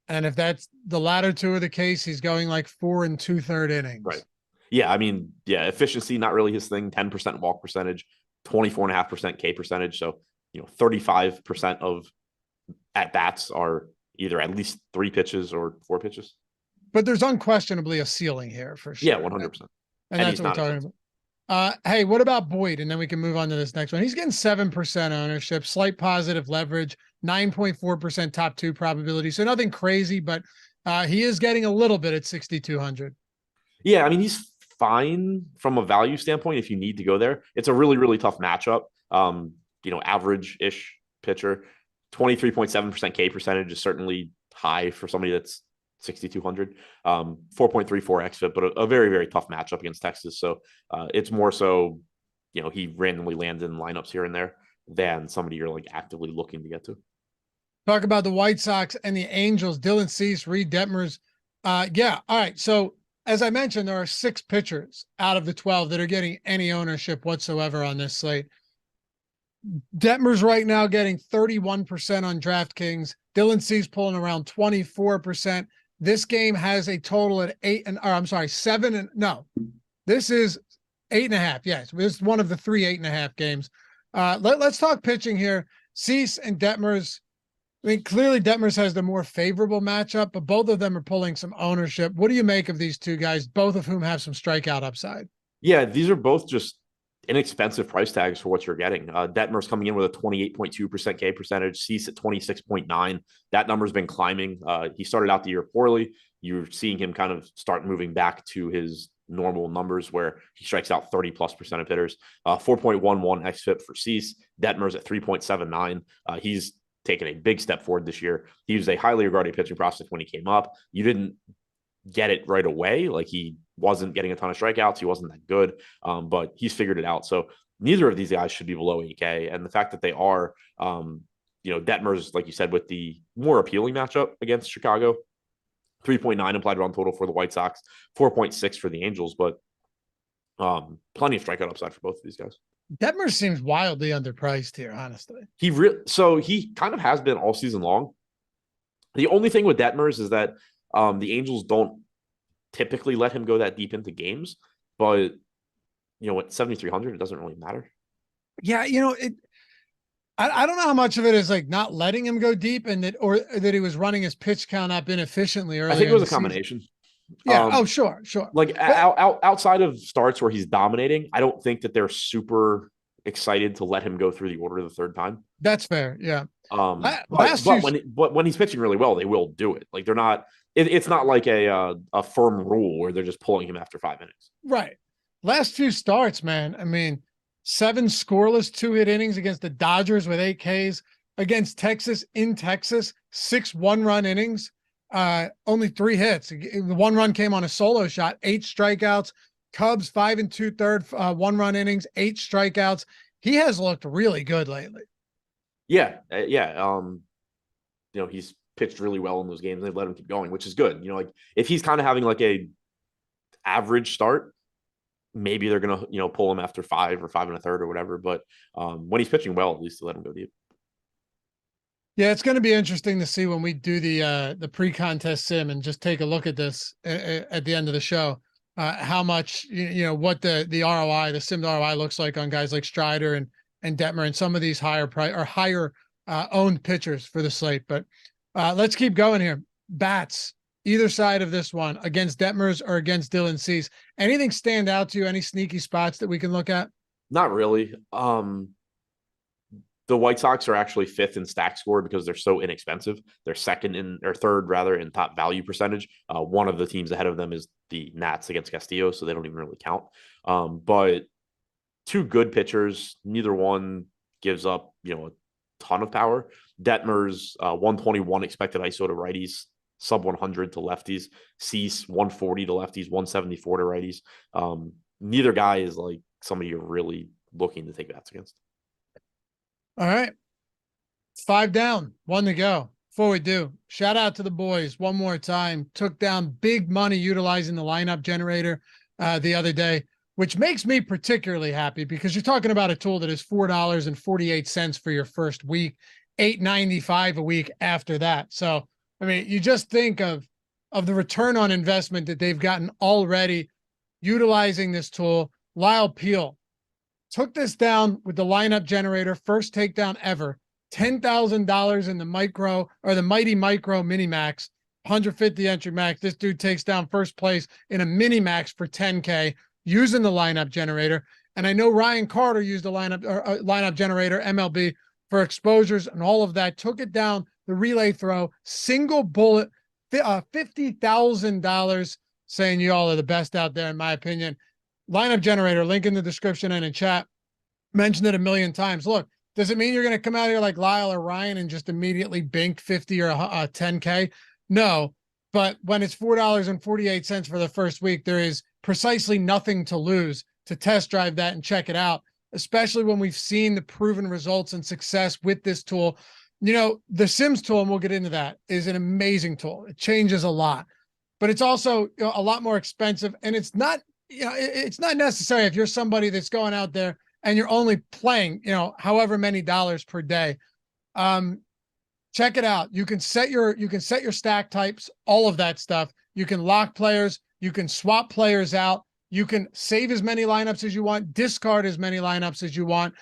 Speaker 2: And if that's the latter two are the case, he's going like 4 2/3 innings.
Speaker 1: Right. Yeah. I mean, yeah, efficiency, not really his thing. 10% walk percentage, 24.5% K percentage. So, 35% of at bats are either at least 3 pitches or 4 pitches.
Speaker 2: But there's unquestionably a ceiling here for sure.
Speaker 1: Yeah, 100%.
Speaker 2: And that's what we're talking about. Hey, what about Boyd? And then we can move on to this next one. He's getting 7% ownership, slight positive leverage, 9.4% top 2 probability. So nothing crazy, but he is getting a little bit at 6,200.
Speaker 1: Yeah, I mean, he's fine from a value standpoint if you need to go there. It's a really, really tough matchup. Average-ish pitcher. 23.7% K percentage is certainly high for somebody that's 6,200. 4.34 xFIP, but a very, very tough matchup against Texas. So it's more so, he randomly lands in lineups here and there than somebody you're like actively looking to get to.
Speaker 2: Talk about the White Sox and the Angels. Dylan Cease, Reed Detmers. Yeah. All right. So as I mentioned, there are 6 pitchers out of the 12 that are getting any ownership whatsoever on this slate. Detmers right now getting 31% on DraftKings. Dylan Cease pulling around 24%. This game has a total at 7. This is 8.5. Yes, this is one of the 3 8.5 games. Let's talk pitching here. Cease and Detmers. I mean, clearly Detmers has the more favorable matchup, but both of them are pulling some ownership. What do you make of these two guys, both of whom have some strikeout upside?
Speaker 1: Yeah, these are both just inexpensive price tags for what you're getting. Detmers coming in with a 28.2% K percentage, Cease at 26.9. That number's been climbing. He started out the year poorly. You're seeing him kind of start moving back to his normal numbers where he strikes out 30+% of hitters. 4.11 xFIP for Cease. Detmers at 3.79. He's taken a big step forward this year. He was a highly regarded pitching prospect when he came up. You didn't get it right away. Like, he wasn't getting a ton of strikeouts. He wasn't that good, but he's figured it out. So neither of these guys should be below 8K. And the fact that they are, Detmers, like you said, with the more appealing matchup against Chicago, 3.9 implied run total for the White Sox, 4.6 for the Angels, but plenty of strikeout upside for both of these guys.
Speaker 2: Detmers seems wildly underpriced here, honestly.
Speaker 1: So he kind of has been all season long. The only thing with Detmers is that the Angels don't typically let him go that deep into games, but at 7,300, it doesn't really matter.
Speaker 2: Yeah, I don't know how much of it is like not letting him go deep and that he was running his pitch count up inefficiently earlier.
Speaker 1: I think it was a combination.
Speaker 2: Yeah. Sure.
Speaker 1: Like outside of starts where he's dominating, I don't think that they're super excited to let him go through the order the third time.
Speaker 2: That's fair. Yeah.
Speaker 1: But when he's pitching really well, they will do it. Like, they're not. It's not like a firm rule where they're just pulling him after 5 innings.
Speaker 2: Right. Last few starts, man. I mean, 7 scoreless 2-hit innings against the Dodgers with 8 Ks, against Texas in Texas, 6 1-run innings, only 3 hits. The 1 run came on a solo shot, 8 strikeouts, Cubs 5 2/3, 1-run innings, 8 strikeouts. He has looked really good lately.
Speaker 1: Yeah, yeah. He's pitched really well in those games. They've let him keep going, which is good. Like if he's kind of having like a average start, maybe they're gonna pull him after 5 or 5 1/3 or whatever. But when he's pitching well, at least to let him go deep.
Speaker 2: Yeah, it's going to be interesting to see when we do the pre-contest sim and just take a look at this at the end of the show. How much what the ROI, the sim ROI looks like on guys like Strider and Detmer and some of these higher owned pitchers for the slate. But let's keep going here. Bats, either side of this one, against Detmers or against Dylan Cease. Anything stand out to you? Any sneaky spots that we can look at?
Speaker 1: Not really. The White Sox are actually 5th in stack score because they're so inexpensive. They're third rather in top value percentage. One of the teams ahead of them is the Nats against Castillo, so they don't even really count. But 2 good pitchers, neither one gives up, a ton of power. Detmer's 121 expected ISO to righties, sub 100 to lefties. Cease 140 to lefties, 174 to righties. Neither guy is like somebody you're really looking to take bats against.
Speaker 2: All right. 5 down, 1 to go. Before we do, shout out to the boys one more time. Took down big money utilizing the lineup generator the other day, which makes me particularly happy because you're talking about a tool that is $4.48 for your first week, $8.95 a week after that. So, I mean, you just think of the return on investment that they've gotten already utilizing this tool. Lyle Peel took this down with the lineup generator, first takedown ever, $10,000 in the Mighty Micro Mini Max, 150 entry max. This dude takes down first place in a Mini Max for 10K using the lineup generator. And I know Ryan Carter used a lineup generator, MLB, for exposures and all of that. Took it down the relay throw, single bullet, $50,000, saying you all are the best out there, in my opinion. Lineup generator, link in the description and in chat. Mentioned it a million times. Look, does it mean you're going to come out here like Lyle or Ryan and just immediately bink 50 or 10K? No, but when it's $4.48 for the first week, there is precisely nothing to lose to test drive that and check it out, especially when we've seen the proven results and success with this tool. The Sims tool, and we'll get into that, is an amazing tool. It changes a lot, but it's also a lot more expensive, and it's not it's not necessary if you're somebody that's going out there and you're only playing, however many dollars per day. Check it out. You can set your stack types, all of that stuff. You can lock players. You can swap players out. You can save as many lineups as you want, discard as many lineups as you want.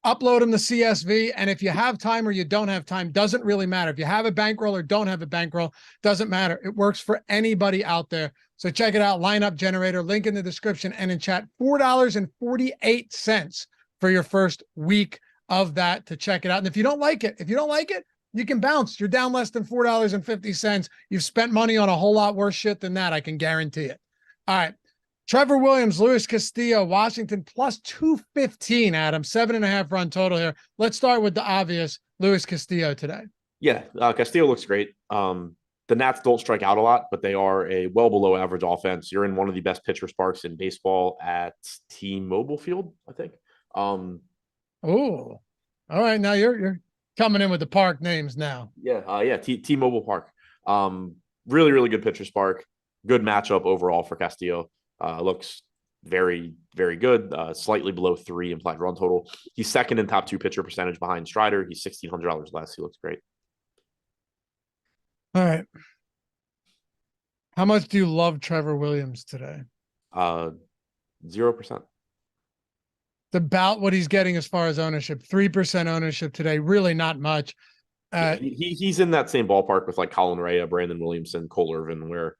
Speaker 2: Upload them to CSV. And if you have time or you don't have time, doesn't really matter. If you have a bankroll or don't have a bankroll, doesn't matter. It works for anybody out there. So check it out. Lineup generator, link in the description and in chat. $4.48 for your first week of that to check it out. And if you don't like it, you can bounce. You're down less than $4.50. You've spent money on a whole lot worse shit than that. I can guarantee it. All right. Trevor Williams, Luis Castillo, Washington plus 215, Adam, 7.5 run total here. Let's start with the obvious, Luis Castillo today.
Speaker 1: Yeah, Castillo looks great. The Nats don't strike out a lot, but they are a well below average offense. You're in one of the best pitcher parks in baseball at T-Mobile Field, I think.
Speaker 2: Oh, all right. Now you're coming in with the park names now.
Speaker 1: Yeah, T-Mobile Park. Really, really good pitcher park. Good matchup overall for Castillo. Looks very, very good. Slightly below 3 implied run total. He's second in top 2 pitcher percentage behind Strider. He's $1,600 less. He looks great.
Speaker 2: All right. How much do you love Trevor Williams today?
Speaker 1: 0%.
Speaker 2: It's about what he's getting as far as ownership. 3% ownership today. Really not much.
Speaker 1: He's in that same ballpark with like Colin Rea, Brandon Williamson, Cole Irvin, where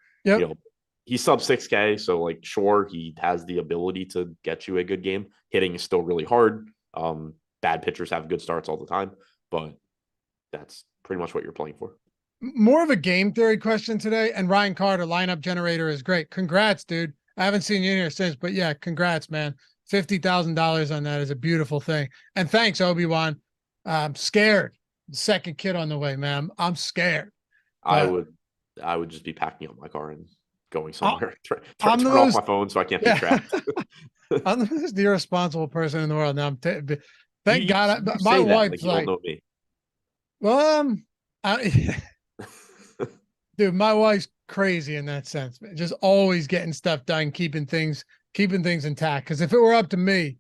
Speaker 1: he's sub 6K. So like, sure, he has the ability to get you a good game. Hitting is still really hard. Bad pitchers have good starts all the time, but that's pretty much what you're playing for.
Speaker 2: More of a game theory question today. And Ryan Carter, lineup generator, is great. Congrats, dude. I haven't seen you in here since, but yeah, congrats, man. $50,000 on that is a beautiful thing. And thanks, Obi-Wan. I'm scared. Second kid on the way, man. I'm scared.
Speaker 1: I would just be packing up my car and going somewhere.
Speaker 2: I'm the
Speaker 1: Turn off
Speaker 2: most,
Speaker 1: my phone so I can't be
Speaker 2: yeah,
Speaker 1: tracked.
Speaker 2: I'm the most irresponsible person in the world. Now, thank
Speaker 1: You
Speaker 2: God, my
Speaker 1: say that
Speaker 2: wife's
Speaker 1: like you don't
Speaker 2: like,
Speaker 1: know me.
Speaker 2: well, dude, my wife's crazy in that sense, man. Just always getting stuff done, keeping things intact. Because if it were up to me,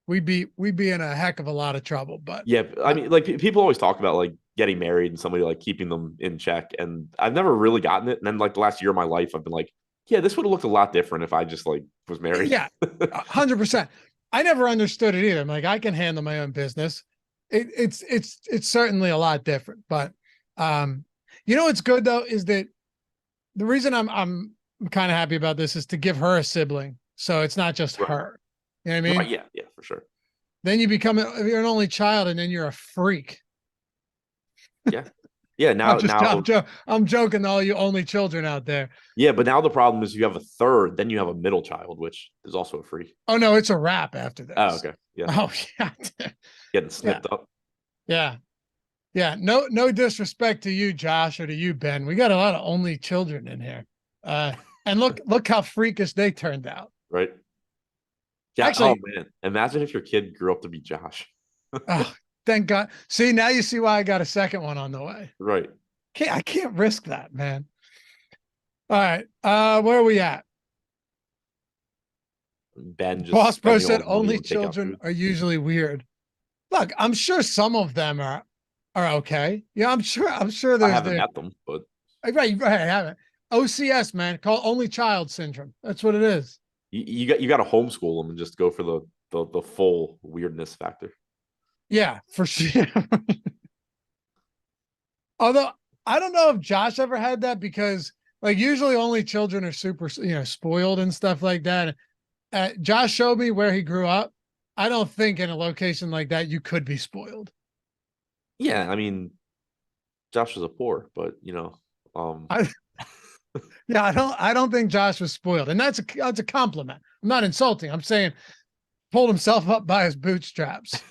Speaker 2: we'd be in a heck of a lot of trouble. But
Speaker 1: Yeah, I mean, like people always talk about like getting married and somebody like keeping them in check, and I've never really gotten it. And then like the last year of my life, I've been like, yeah, this would have looked a lot different if I just like was married.
Speaker 2: yeah, 100%. I never understood it either. I'm like, I can handle my own business. It's certainly a lot different. But you know what's good though is that the reason I'm kind of happy about this is to give her a sibling, so it's not just
Speaker 1: Right.
Speaker 2: her. You know what I mean?
Speaker 1: Right, yeah, for sure.
Speaker 2: Then you become you're an only child, and then you're a freak.
Speaker 1: Yeah. Now,
Speaker 2: I'm joking to all you only children out there.
Speaker 1: yeah, but now the problem is you have a third, then you have a middle child, which is also a free.
Speaker 2: Oh no, it's a wrap after this.
Speaker 1: Oh, okay, yeah.
Speaker 2: Oh yeah,
Speaker 1: Getting snipped up.
Speaker 2: yeah. No disrespect to you, Josh, or to you, Ben. We got a lot of only children in here, and look how freakish they turned out.
Speaker 1: Right. Yeah.
Speaker 2: Actually,
Speaker 1: oh man, imagine if your kid grew up to be Josh.
Speaker 2: oh, thank God. See, now you see why I got a second one on the way.
Speaker 1: Right.
Speaker 2: I can't risk that, man. All right. Where are we at?
Speaker 1: Ben just
Speaker 2: Boss Pro
Speaker 1: spending all
Speaker 2: said
Speaker 1: his money
Speaker 2: only
Speaker 1: on takeout
Speaker 2: children
Speaker 1: food.
Speaker 2: are usually weird. Look, I'm sure some of them are okay. Yeah, I'm sure
Speaker 1: I
Speaker 2: there's
Speaker 1: haven't met them, but
Speaker 2: right, I haven't. OCS, man, called only child syndrome. That's what it is.
Speaker 1: you got to homeschool them and just go for the full weirdness factor.
Speaker 2: Yeah, for sure. Although I don't know if Josh ever had that, because like usually only children are super, spoiled and stuff like that. Josh showed me where he grew up. I don't think in a location like that you could be spoiled.
Speaker 1: Yeah, I mean, Josh was a poor, but
Speaker 2: Yeah, I don't think Josh was spoiled, and that's a compliment. I'm not insulting. I'm saying pulled himself up by his bootstraps.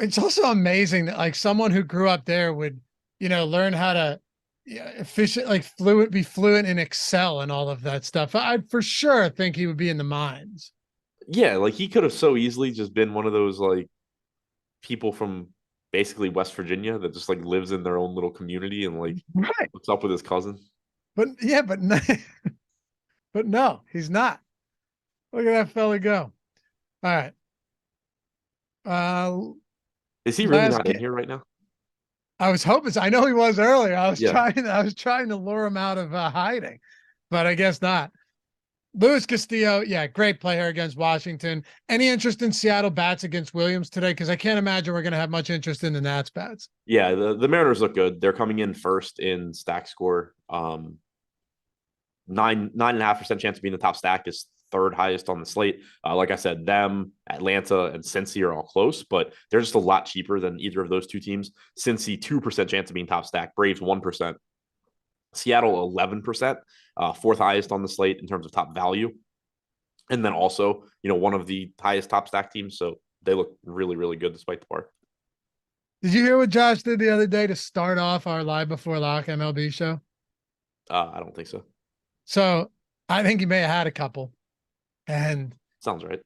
Speaker 2: It's also amazing that like someone who grew up there would, learn how to efficient, like be fluent in Excel and all of that stuff. I'd for sure think he would be in the mines.
Speaker 1: yeah, like he could have so easily just been one of those like people from basically West Virginia that just like lives in their own little community and like
Speaker 2: Right.
Speaker 1: what's up with his cousin.
Speaker 2: But yeah, but no, but no, he's not. Look at that fella go. All right.
Speaker 1: Is he really
Speaker 2: last
Speaker 1: not in here right now?
Speaker 2: I was hoping I know he was earlier. I was
Speaker 1: Yeah.
Speaker 2: trying to lure him out of hiding, but I guess not. Luis Castillo, yeah, great player against Washington. Any interest in Seattle bats against Williams today? Because I can't imagine we're going to have much interest in the Nats bats.
Speaker 1: Yeah, the Mariners look good. They're coming in first in stack score. 9.5% chance of being the top stack is third highest on the slate. Like I said, them, Atlanta, and Cincy are all close, but they're just a lot cheaper than either of those two teams. Cincy 2% chance of being top stack. Braves 1%. Seattle 11%, fourth highest on the slate in terms of top value, and then also one of the highest top stack teams. So they look really, really good despite the par.
Speaker 2: Did you hear what Josh did the other day to start off our Live Before Lock MLB show?
Speaker 1: I don't think so.
Speaker 2: So I think he may have had a couple, and
Speaker 1: sounds right.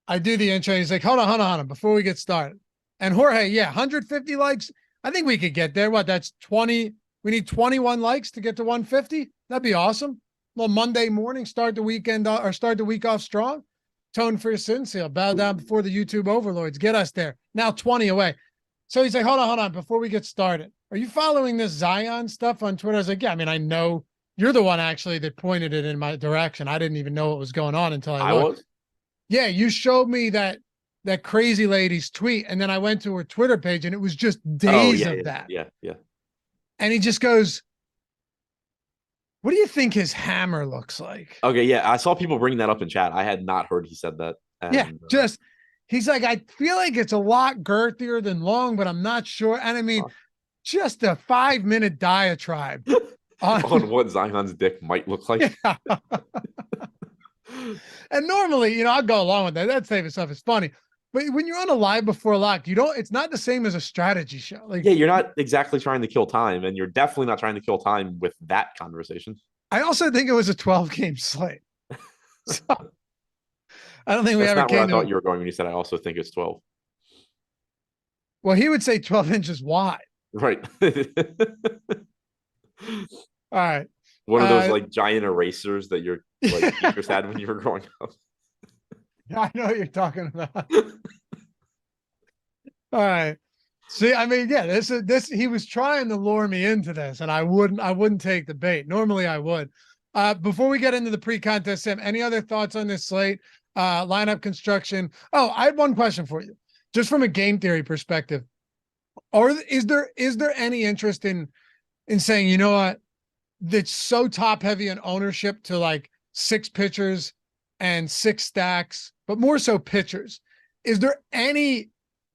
Speaker 2: I do the intro. He's like, hold on, before we get started. And Jorge, yeah, 150 likes. I think we could get there. What? That's 20. We need 21 likes to get to 150. That'd be awesome. Well, Monday morning, start the weekend or start the week off strong. Tone for your sin seal. Bow down before the YouTube overlords. Get us there. Now 20 away. So he's like, hold on. Before we get started, are you following this Zion stuff on Twitter? I was like, yeah, I mean, I know you're the one actually that pointed it in my direction. I didn't even know what was going on until I looked.
Speaker 1: Was?
Speaker 2: Yeah, you showed me that crazy lady's tweet, and then I went to her Twitter page, and it was just days of that.
Speaker 1: Yeah.
Speaker 2: And he just goes, what do you think his hammer looks like?
Speaker 1: Okay, yeah. I saw people bring that up in chat. I had not heard he said that. And,
Speaker 2: yeah, he's like, I feel like it's a lot girthier than long, but I'm not sure. And I mean, just a 5-minute diatribe
Speaker 1: on what Zion's dick might look like.
Speaker 2: Yeah. And normally, I'll go along with that. That type of stuff is funny. But when you're on a live before lock, it's not the same as a strategy show. Like,
Speaker 1: yeah, you're not exactly trying to kill time, and you're definitely not trying to kill time with that conversation.
Speaker 2: I also think it was a 12 game slate. So I don't think we
Speaker 1: That's
Speaker 2: ever
Speaker 1: not where I
Speaker 2: came
Speaker 1: thought
Speaker 2: to,
Speaker 1: you were going when you said I also think it's 12.
Speaker 2: well, he would say 12 inches wide.
Speaker 1: Right.
Speaker 2: All right.
Speaker 1: One of those like giant erasers that your like
Speaker 2: Yeah,
Speaker 1: teachers had when you were growing up.
Speaker 2: I know what you're talking about. All right. See, I mean, yeah, this he was trying to lure me into this, and I wouldn't take the bait. Normally I would. Before we get into the pre-contest, Sam, any other thoughts on this slate? Lineup construction. Oh, I had one question for you. Just from a game theory perspective. Is there any interest in saying, you know what, that's so top heavy in ownership to like 6 pitchers and 6 stacks, but more so pitchers? Is there any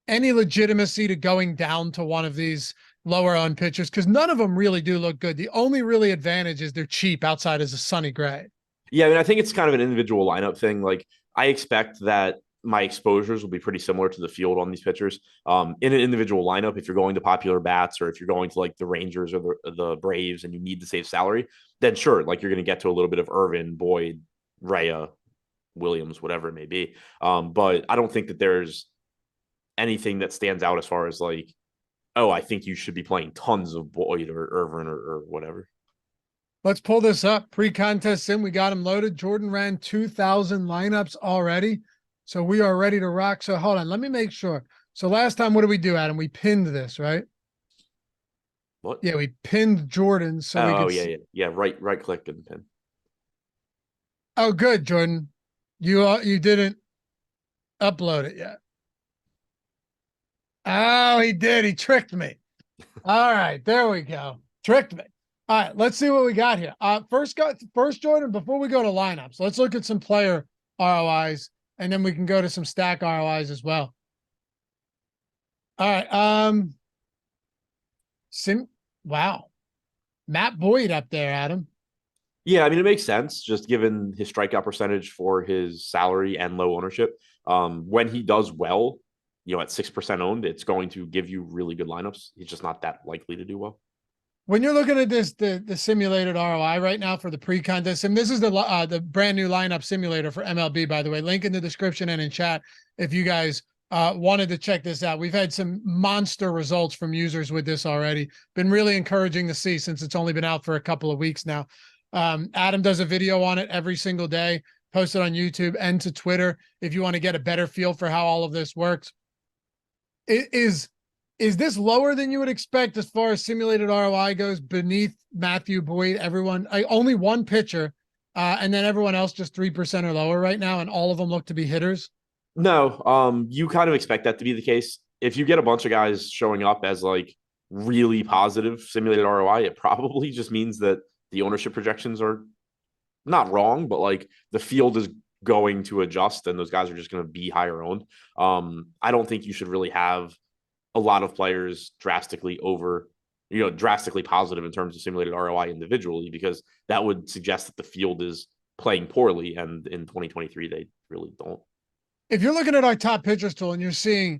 Speaker 2: legitimacy to going down to one of these lower owned pitchers? Because none of them really do look good. The only really advantage is they're cheap outside as a Sonny Gray.
Speaker 1: Yeah, I mean, I think it's kind of an individual lineup thing. Like, I expect that my exposures will be pretty similar to the field on these pitchers. In an individual lineup, if you're going to popular bats or if you're going to like the Rangers or the Braves and you need to save salary, then sure, like you're going to get to a little bit of Irvin, Boyd, Rhea, Williams, whatever it may be. But I don't think that there's anything that stands out as far as like, oh, I think you should be playing tons of Boyd or Irvin or whatever.
Speaker 2: Let's pull this up. Pre-contest sim, we got him loaded. Jordan ran 2,000 lineups already. So we are ready to rock. So hold on, let me make sure. So last time, what did we do, Adam? We pinned this, right?
Speaker 1: What?
Speaker 2: Yeah, we pinned Jordan. So we could.
Speaker 1: Oh, yeah. Right click and pin.
Speaker 2: Oh, good, Jordan. You didn't upload it yet. Oh, he did. He tricked me. All right, there we go. Tricked me. All right, let's see what we got here. First, Jordan, before we go to lineups, let's look at some player ROIs, and then we can go to some stack ROIs as well. All right. Wow. Matt Boyd up there, Adam.
Speaker 1: Yeah, I mean, it makes sense just given his strikeout percentage for his salary and low ownership. When he does well, at 6% owned, it's going to give you really good lineups. He's just not that likely to do well.
Speaker 2: When you're looking at this, the simulated ROI right now for the pre-contest, and this is the brand new lineup simulator for MLB, by the way, link in the description and in chat if you guys wanted to check this out. We've had some monster results from users with this already. Been really encouraging to see since it's only been out for a couple of weeks now. Adam does a video on it every single day, posted on YouTube and to Twitter if you want to get a better feel for how all of this works. Is this lower than you would expect as far as simulated ROI goes beneath Matthew Boyd? Only one pitcher, and then everyone else just 3% or lower right now, and all of them look to be hitters?
Speaker 1: No, you kind of expect that to be the case. If you get a bunch of guys showing up as like really positive simulated ROI, it probably just means that the ownership projections are not wrong, but like the field is going to adjust and those guys are just going to be higher owned. I don't think you should really have a lot of players drastically positive in terms of simulated ROI individually, because that would suggest that the field is playing poorly. And in 2023, they really don't.
Speaker 2: If you're looking at our top pitchers tool and you're seeing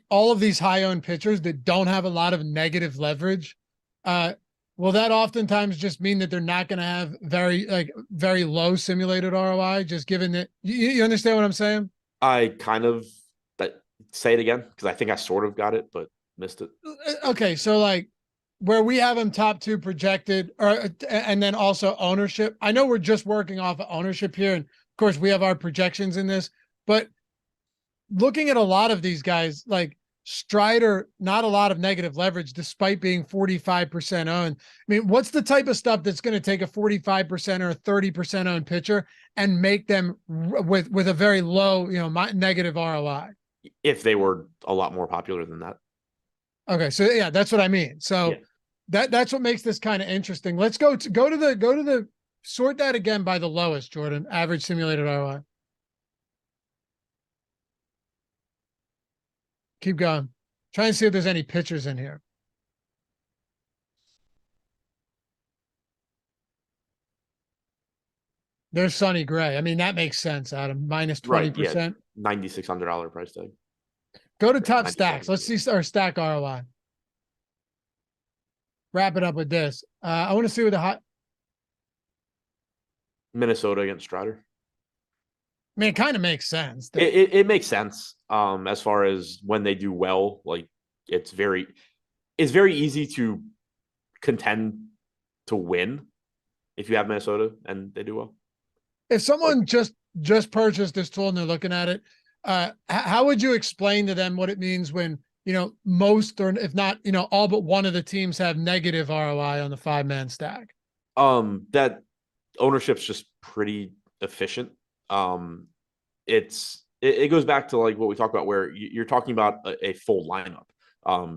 Speaker 2: all of these high owned pitchers that don't have a lot of negative leverage, will that oftentimes just mean that they're not going to have very low simulated ROI, just given that you understand what I'm saying?
Speaker 1: I kind of say it again because I think I sort of got it, but missed it.
Speaker 2: Okay, so like where we have them top 2 projected, and then also ownership. I know we're just working off of ownership here, and of course we have our projections in this, but looking at a lot of these guys, like Strider, not a lot of negative leverage despite being 45% owned. I mean, what's the type of stuff that's going to take a 45% or a 30% owned pitcher and make them with a very low, negative ROI?
Speaker 1: If they were a lot more popular than that.
Speaker 2: Okay, so yeah, that's what I mean. So yeah. That's what makes this kind of interesting. Let's go to the sort that again by the lowest, Jordan. Average simulated ROI. Keep going. Try and see if there's any pitchers in here. There's Sonny Gray. I mean, that makes sense, Adam. Minus 20%.
Speaker 1: Right, yeah, $9,600 price tag.
Speaker 2: Go to top stacks. Let's see our stack ROI. Wrap it up with this. I want to see what the hot
Speaker 1: Minnesota against Strider.
Speaker 2: I mean, it kind of makes sense.
Speaker 1: It makes sense. As far as when they do well, like it's very easy to contend to win if you have Minnesota and they do well.
Speaker 2: If someone just purchased this tool and they're looking at it, how would you explain to them what it means when, most, or if not, all but one of the teams have negative ROI on the 5-man stack?
Speaker 1: That ownership's just pretty efficient. It goes back to like what we talked about, where you're talking about a full lineup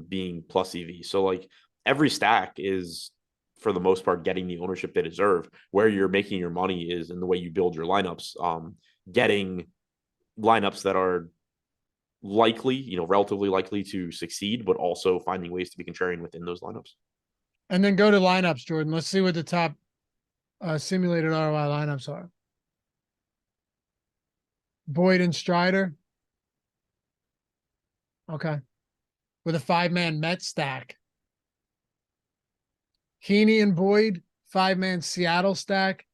Speaker 1: being plus EV. So like every stack is, for the most part, getting the ownership they deserve. Where you're making your money is in the way you build your lineups, getting lineups that are likely, relatively likely to succeed, but also finding ways to be contrarian within those lineups.
Speaker 2: And then go to lineups, Jordan. Let's see what the top simulated ROI lineups are. Boyd and Strider. Okay. With a 5-man Mets stack. Heaney and Boyd, 5-man Seattle stack.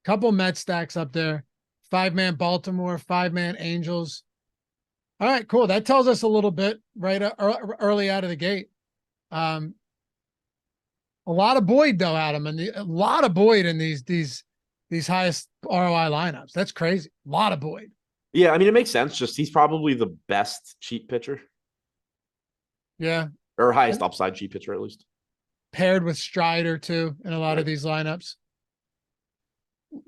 Speaker 2: Couple Mets stacks up there. 5-man Baltimore, 5-man Angels. All right, cool. That tells us a little bit right early out of the gate. A lot of Boyd though, Adam, and a lot of Boyd in these highest ROI lineups. That's crazy. A lot of Boyd.
Speaker 1: Yeah, I mean, it makes sense. Just he's probably the best cheap pitcher.
Speaker 2: Yeah.
Speaker 1: Or highest upside cheap pitcher, at least.
Speaker 2: Paired with Strider too in a lot of these lineups.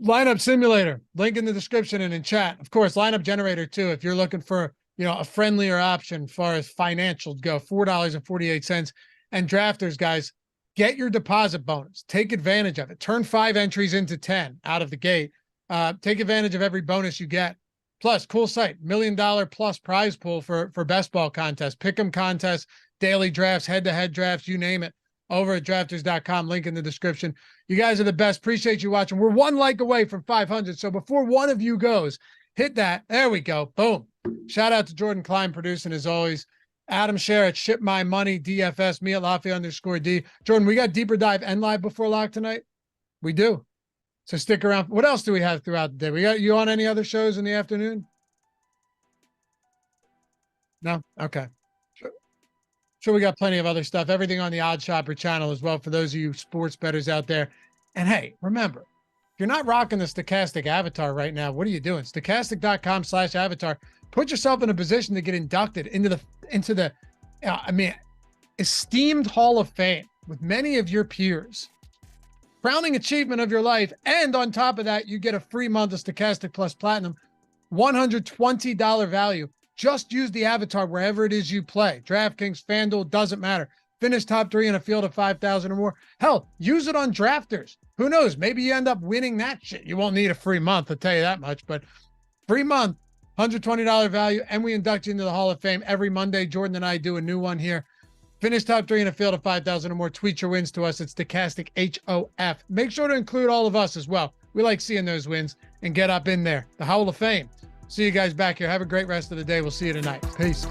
Speaker 2: Lineup simulator, link in the description and in chat. Of course, lineup generator too. If you're looking for, a friendlier option as far as financials go, $4.48. And drafters, guys, get your deposit bonus. Take advantage of it. Turn 5 entries into 10 out of the gate. Take advantage of every bonus you get. Plus, cool site, $1 million plus prize pool for best ball contests, pick'em contests, daily drafts, head-to-head drafts, you name it. Over at drafters.com, link in the description. You guys are the best. Appreciate you watching. We're 1 like away from 500. So before one of you goes, hit that. There we go. Boom. Shout out to Jordan Klein producing as always. Adam Scherer at Ship My Money DFS. Me at Lafayette_D. Jordan, we got deeper dive and live before lock tonight. We do. So stick around. What else do we have throughout the day? We got you on any other shows in the afternoon? No? Okay. Sure, we got plenty of other stuff. Everything on the Odd Shopper channel as well for those of you sports bettors out there. And hey, remember, if you're not rocking the Stochastic avatar right now, what are you doing? Stochastic.com/avatar. Put yourself in a position to get inducted into the esteemed Hall of Fame with many of your peers. Crowning achievement of your life. And on top of that, you get a free month of Stochastic Plus Platinum, $120 value. Just use the avatar wherever it is you play. DraftKings, FanDuel, doesn't matter. Finish top 3 in a field of 5,000 or more. Hell, use it on drafters. Who knows? Maybe you end up winning that shit. You won't need a free month, I'll tell you that much. But free month, $120 value, and we induct you into the Hall of Fame every Monday. Jordan and I do a new one here. Finish top 3 in a field of 5,000 or more. Tweet your wins to us. It's Stochastic HOF. Make sure to include all of us as well. We like seeing those wins and get up in there. The Hall of Fame. See you guys back here. Have a great rest of the day. We'll see you tonight. Peace.